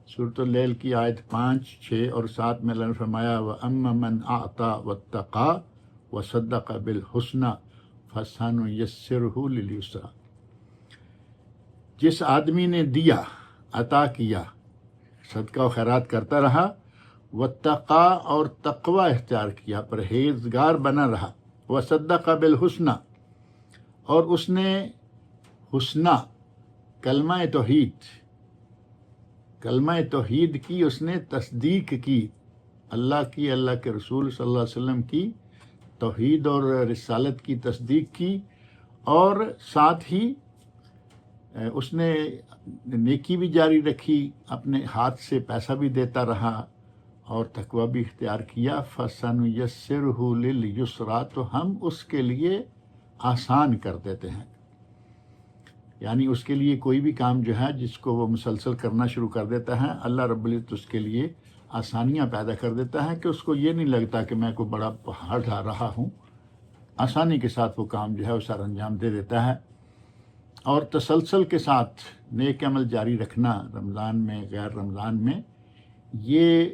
سورۃ اللیل کی آیت 5 6 اور 7 میں اللہ نے فرمایا وَأَمَّا مَنْ أَعْطَى وَاتَّقَى وَصَدَّقَ بِالْحُسْنَى فَسَنُيَسِّرُهُ لِلْيُسْرَى، جس آدمی نے دیا، عطا کیا، صدقہ و خیرات کرتا رہا، واتقا اور تقوی اختیار کیا، پرہیزگار بنا رہا، وصدق بالحسنى اور اس نے حسنہ کلمہ توحید کی اس نے تصدیق کی، اللہ کی، اللہ کے رسول صلی اللہ علیہ وسلم کی توحید اور رسالت کی تصدیق کی، اور ساتھ ہی اس نے نیکی بھی جاری رکھی، اپنے ہاتھ سے پیسہ بھی دیتا رہا اور تقوی بھی اختیار کیا، فَسَنُيَسِّرُهُ لِلْيُسْرَى، تو ہم اس کے لیے آسان کر دیتے ہیں۔ یعنی اس کے لیے کوئی بھی کام جو ہے جس کو وہ مسلسل کرنا شروع کر دیتا ہے، اللہ رب العزت اس کے لیے آسانیاں پیدا کر دیتا ہے کہ اس کو یہ نہیں لگتا کہ میں کوئی بڑا پہاڑ ڈھا رہا ہوں، آسانی کے ساتھ وہ کام جو ہے وہ سر انجام دے دیتا ہے۔ اور تسلسل کے ساتھ نیک عمل جاری رکھنا رمضان میں غیر رمضان میں، یہ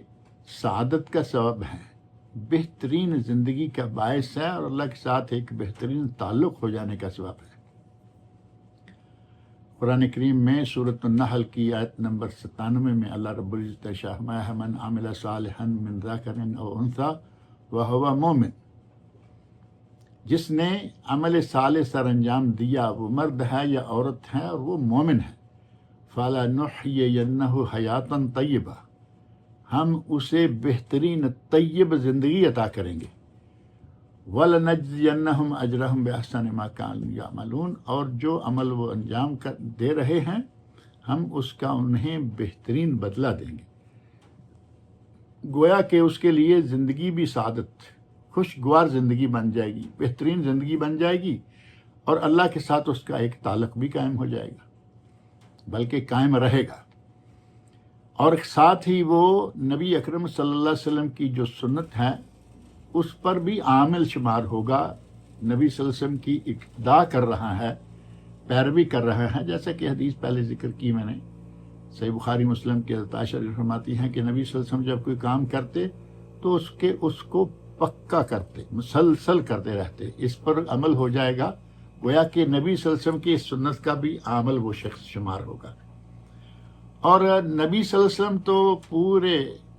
سعادت کا سبب ہے، بہترین زندگی کا باعث ہے، اور اللہ کے ساتھ ایک بہترین تعلق ہو جانے کا سبب ہے۔ قرآن کریم میں سورۃ النحل کی آیت نمبر 97 میں اللہ رب العزت نے فرمایا ہے، من عمل صالحا من ذکر او انثی وہو مؤمن، جس نے عمل صالح سر انجام دیا، وہ مرد ہے یا عورت ہے اور وہ مومن ہے، فَلَنُحْيِيَنَّهُ حَيَاةً طَيِّبَةً، ہم اسے بہترین طیب زندگی عطا کریں گے، وَلَنَجْزِيَنَّهُمْ أَجْرَهُمْ بِأَحْسَنِ مَا كَانُوا يَعْمَلُونَ، اور جو عمل وہ انجام دے رہے ہیں ہم اس کا انہیں بہترین بدلہ دیں گے۔ گویا کہ اس کے لیے زندگی بھی سعادت، خوشگوار زندگی بن جائے گی، بہترین زندگی بن جائے گی، اور اللہ کے ساتھ اس کا ایک تعلق بھی قائم ہو جائے گا، بلکہ قائم رہے گا، اور ساتھ ہی وہ نبی اکرم صلی اللہ علیہ وسلم کی جو سنت ہے اس پر بھی عامل شمار ہوگا، نبی صلی اللہ علیہ وسلم کی اقتداء کر رہا ہے، پیروی کر رہا ہے، جیسا کہ حدیث پہلے ذکر کی میں نے، صحیح بخاری مسلم کی حضرت عائشہ فرماتی ہیں کہ نبی صلی اللہ علیہ وسلم جب کوئی کام کرتے تو اس کو پکا کرتے، مسلسل کرتے رہتے، اس پر عمل ہو جائے گا، گویا کہ نبی صلی اللہ علیہ وسلم کی اس سنت کا بھی عامل وہ شخص شمار ہوگا۔ اور نبی صلی اللہ علیہ وسلم تو پورے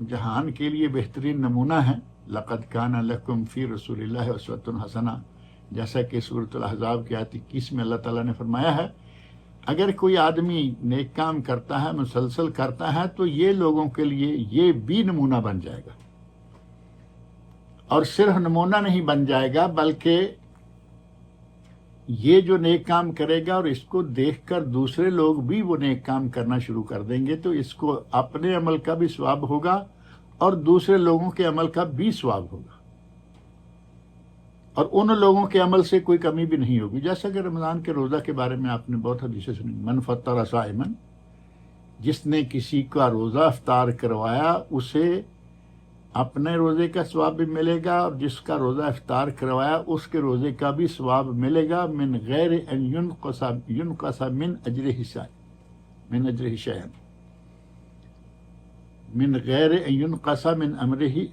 جہان کے لیے بہترین نمونہ ہے، لقد کان لکم فی رسول اللہ اسوۃ حسنہ، جیسا کہ سورۃ الاحزاب کی آیت 21 میں اللہ تعالیٰ نے فرمایا ہے، اگر کوئی آدمی نیک کام کرتا ہے، مسلسل کرتا ہے، تو یہ لوگوں کے لیے یہ بھی نمونہ بن جائے گا، اور صرف نمونہ نہیں بن جائے گا بلکہ یہ جو نیک کام کرے گا اور اس کو دیکھ کر دوسرے لوگ بھی وہ نیک کام کرنا شروع کر دیں گے، تو اس کو اپنے عمل کا بھی ثواب ہوگا اور دوسرے لوگوں کے عمل کا بھی ثواب ہوگا، اور ان لوگوں کے عمل سے کوئی کمی بھی نہیں ہوگی۔ جیسا کہ رمضان کے روزہ کے بارے میں آپ نے بہت حدیثیں سنی، من فطر صائما، جس نے کسی کا روزہ افطار کروایا اسے اپنے روزے کا ثواب بھی ملے گا، اور جس کا روزہ افطار کروایا اس کے روزے کا بھی ثواب ملے گا، من غیر ان ينقص من اجرہ شیئا، من غیر ان ينقص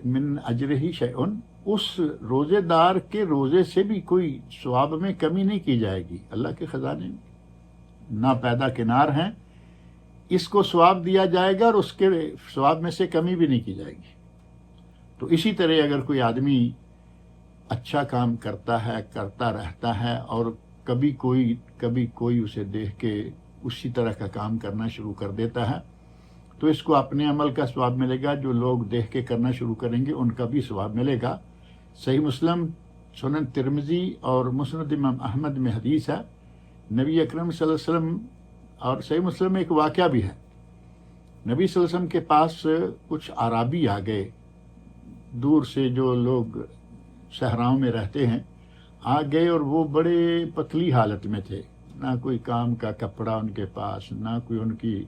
من اجرہ شیئا، اس روزے دار کے روزے سے بھی کوئی ثواب میں کمی نہیں کی جائے گی۔ اللہ کے خزانے نا پیدا کنار ہیں، اس کو ثواب دیا جائے گا اور اس کے ثواب میں سے کمی بھی نہیں کی جائے گی۔ تو اسی طرح اگر کوئی آدمی اچھا کام کرتا ہے، کرتا رہتا ہے، اور کبھی کوئی اسے دیکھ کے اسی طرح کا کام کرنا شروع کر دیتا ہے، تو اس کو اپنے عمل کا ثواب ملے گا، جو لوگ دیکھ کے کرنا شروع کریں گے ان کا بھی ثواب ملے گا۔ صحیح مسلم، سنن ترمذی اور مسند امام احمد میں حدیث ہے، نبی اکرم صلی اللہ علیہ وسلم، اور صحیح مسلم میں ایک واقعہ بھی ہے، نبی صلی اللہ علیہ وسلم کے پاس کچھ اعرابی آ گئے، دور سے جو لوگ صحراؤں میں رہتے ہیں آ گئے، اور وہ بڑے پتلی حالت میں تھے، نہ کوئی کام کا کپڑا ان کے پاس، نہ کوئی ان کی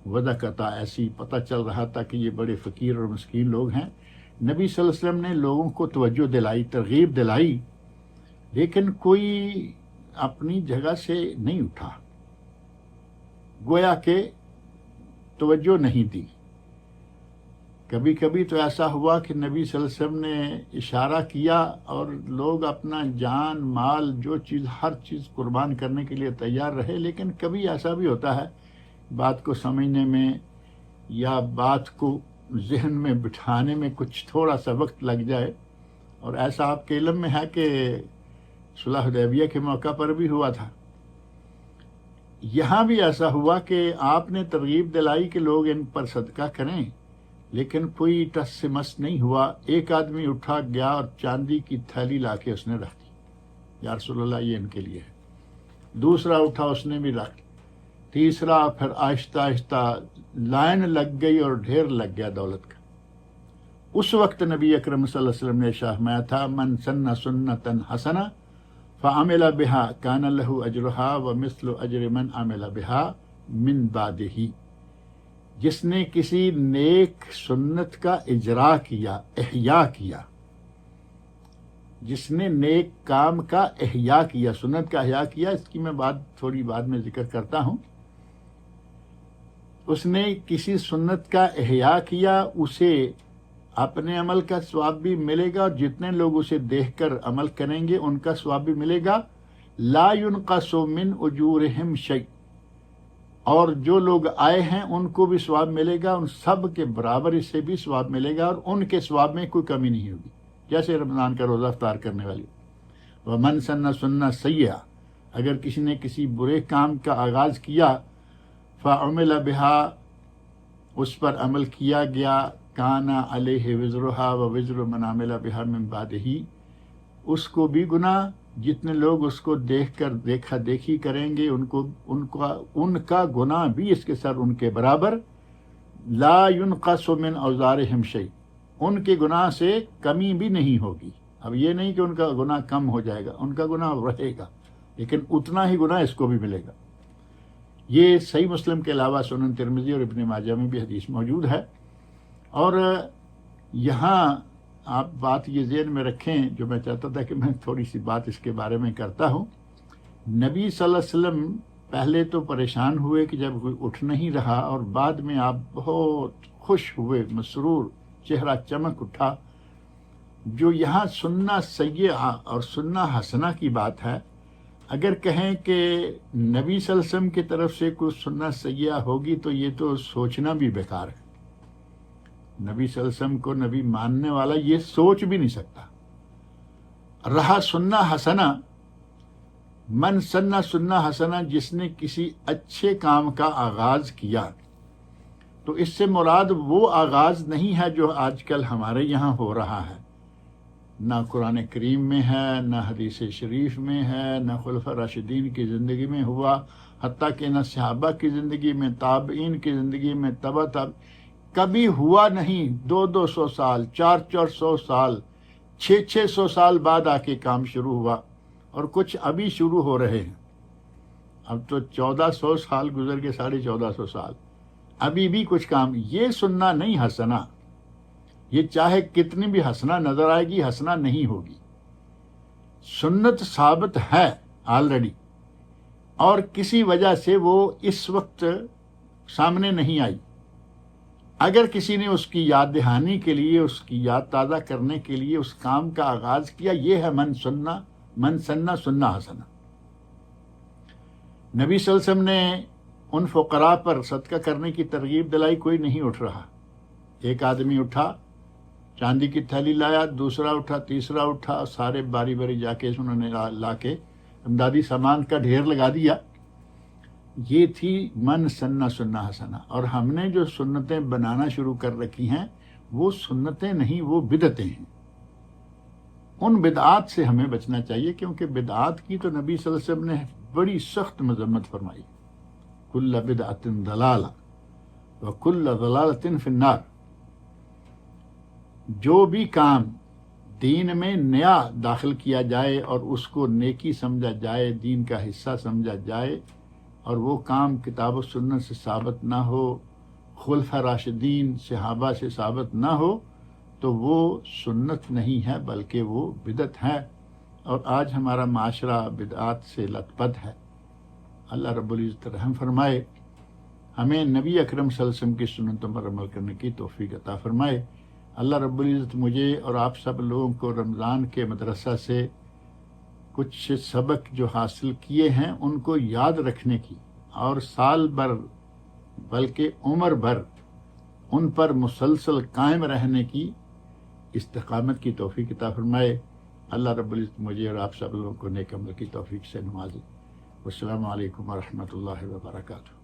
وضع قطع، ایسی پتہ چل رہا تھا کہ یہ بڑے فقیر اور مسکین لوگ ہیں۔ نبی صلی اللہ علیہ وسلم نے لوگوں کو توجہ دلائی، ترغیب دلائی، لیکن کوئی اپنی جگہ سے نہیں اٹھا، گویا کہ توجہ نہیں دی۔ کبھی کبھی تو ایسا ہوا کہ نبی صلی اللہ علیہ وسلم نے اشارہ کیا اور لوگ اپنا جان مال جو چیز، ہر چیز قربان کرنے کے لیے تیار رہے، لیکن کبھی ایسا بھی ہوتا ہے بات کو سمجھنے میں یا بات کو ذہن میں بٹھانے میں کچھ تھوڑا سا وقت لگ جائے، اور ایسا آپ کے علم میں ہے کہ صلح حدیبیہ کے موقع پر بھی ہوا تھا۔ یہاں بھی ایسا ہوا کہ آپ نے ترغیب دلائی کہ لوگ ان پر صدقہ کریں، لیکن کوئی ٹس سے مس نہیں ہوا۔ ایک آدمی اٹھا گیا اور چاندی کی تھیلی لا کے اس نے رکھ دی، یا رسول اللہ یہ ان کے لیے ہے۔ دوسرا اٹھا، اس نے بھی رکھ دی۔ تیسرا، پھر آہستہ آہستہ لائن لگ گئی اور ڈھیر لگ گیا دولت کا۔ اس وقت نبی اکرم صلی اللہ علیہ وسلم نے فرمایا تھا، من سن سنتا حسنہ فعمل بها کان له اجرها ومثل اجر من عمل بها من بعدہ، جس نے کسی نیک سنت کا اجرا کیا، احیاء کیا، جس نے نیک کام کا احیا کیا، سنت کا احیا کیا، اس کی میں تھوڑی بعد میں ذکر کرتا ہوں، اس نے کسی سنت کا احیا کیا، اسے اپنے عمل کا ثواب بھی ملے گا، اور جتنے لوگ اسے دیکھ کر عمل کریں گے ان کا ثواب بھی ملے گا۔ لا ينقص من اجورہم شیء، اور جو لوگ آئے ہیں ان کو بھی ثواب ملے گا، ان سب کے برابر اس سے بھی ثواب ملے گا، اور ان کے ثواب میں کوئی کمی نہیں ہوگی، جیسے رمضان کا روزہ افطار کرنے والی۔ ومن سن سنہ سیئہ، اگر کسی نے کسی برے کام کا آغاز کیا، فعمل بها، اس پر عمل کیا گیا، کان علیہ وزرہا ووزر من عمل بها من بعدہ، اس کو بھی گناہ، جتنے لوگ اس کو دیکھ کر دیکھا دیکھی کریں گے ان کا گناہ بھی اس کے سر ان کے برابر۔ لا ينقص من اوزارہم شیء، ان کے گناہ سے کمی بھی نہیں ہوگی۔ اب یہ نہیں کہ ان کا گناہ کم ہو جائے گا، ان کا گناہ رہے گا، لیکن اتنا ہی گناہ اس کو بھی ملے گا۔ یہ صحیح مسلم کے علاوہ سنن ترمذی اور ابن ماجہ میں بھی حدیث موجود ہے۔ اور یہاں آپ بات یہ ذہن میں رکھیں، جو میں چاہتا تھا کہ میں تھوڑی سی بات اس کے بارے میں کرتا ہوں۔ نبی صلی اللہ علیہ وسلم پہلے تو پریشان ہوئے کہ جب کوئی اٹھ نہیں رہا، اور بعد میں آپ بہت خوش ہوئے، مسرور، چہرہ چمک اٹھا۔ جو یہاں سنہ سیئہ اور سنہ حسنہ کی بات ہے، اگر کہیں کہ نبی صلی اللہ علیہ وسلم کی طرف سے کوئی سنہ سیئہ ہوگی تو یہ تو سوچنا بھی بیکار ہے۔ نبی صلی اللہ علیہ وسلم کو نبی ماننے والا یہ سوچ بھی نہیں سکتا۔ رہا سنہ حسنہ، من سنہ سنہ حسنہ، جس نے کسی اچھے کام کا آغاز کیا، تو اس سے مراد وہ آغاز نہیں ہے جو آج کل ہمارے یہاں ہو رہا ہے، نہ قرآن کریم میں ہے، نہ حدیث شریف میں ہے، نہ خلفاء راشدین کی زندگی میں ہوا، حتیٰ کہ نہ صحابہ کی زندگی میں، تابعین کی زندگی میں، تبع کبھی ہوا نہیں۔ 200 سال، 400 سال، 600 سال بعد آ کے کام شروع ہوا، اور کچھ ابھی شروع ہو رہے ہیں۔ اب تو 1400 سال گزر کے، 1450 سال، ابھی بھی کچھ کام۔ یہ سننا نہیں حسنہ، یہ چاہے کتنی بھی حسنہ نظر آئے گی، حسنہ نہیں ہوگی۔ سنت ثابت ہے آلریڈی، اور کسی وجہ سے وہ اس وقت سامنے نہیں آئی۔ اگر کسی نے اس کی یاد دہانی کے لیے، اس کی یاد تازہ کرنے کے لیے اس کام کا آغاز کیا، یہ ہے من سنہ سنہ حسنہ۔ نبی صلی اللہ علیہ وسلم نے ان فقراء پر صدقہ کرنے کی ترغیب دلائی، کوئی نہیں اٹھ رہا۔ ایک آدمی اٹھا، چاندی کی تھیلی لایا، دوسرا اٹھا، تیسرا اٹھا، سارے باری باری جا کے انہوں نے لا کے امدادی سامان کا ڈھیر لگا دیا۔ یہ تھی من سنہ سنہ حسنہ۔ اور ہم نے جو سنتیں بنانا شروع کر رکھی ہیں، وہ سنتیں نہیں، وہ بدعتیں ہیں۔ ان بدعات سے ہمیں بچنا چاہیے، کیونکہ بدعات کی تو نبی صلی اللہ علیہ وسلم نے بڑی سخت مذمت فرمائی۔ کل بدعۃ ضلالہ وکل ضلالۃ فی النار۔ جو بھی کام دین میں نیا داخل کیا جائے اور اس کو نیکی سمجھا جائے، دین کا حصہ سمجھا جائے، اور وہ کام کتاب و سنت سے ثابت نہ ہو، خلفاء راشدین صحابہ سے ثابت نہ ہو، تو وہ سنت نہیں ہے، بلکہ وہ بدعت ہے۔ اور آج ہمارا معاشرہ بدعات سے لت پت ہے۔ اللہ رب العزت رحم فرمائے، ہمیں نبی اکرم صلی اللہ علیہ وسلم کی سنتوں پر عمل کرنے کی توفیق عطا فرمائے۔ اللہ رب العزت مجھے اور آپ سب لوگوں کو رمضان کے مدرسہ سے کچھ سبق جو حاصل کیے ہیں ان کو یاد رکھنے کی، اور سال بھر بلکہ عمر بھر ان پر مسلسل قائم رہنے کی استقامت کی توفیق عطا فرمائے۔ اللہ رب العزت مجھے اور آپ سب لوگوں کو نیک عمل کی توفیق سے نوازے۔ والسلام علیکم ورحمۃ اللہ وبرکاتہ۔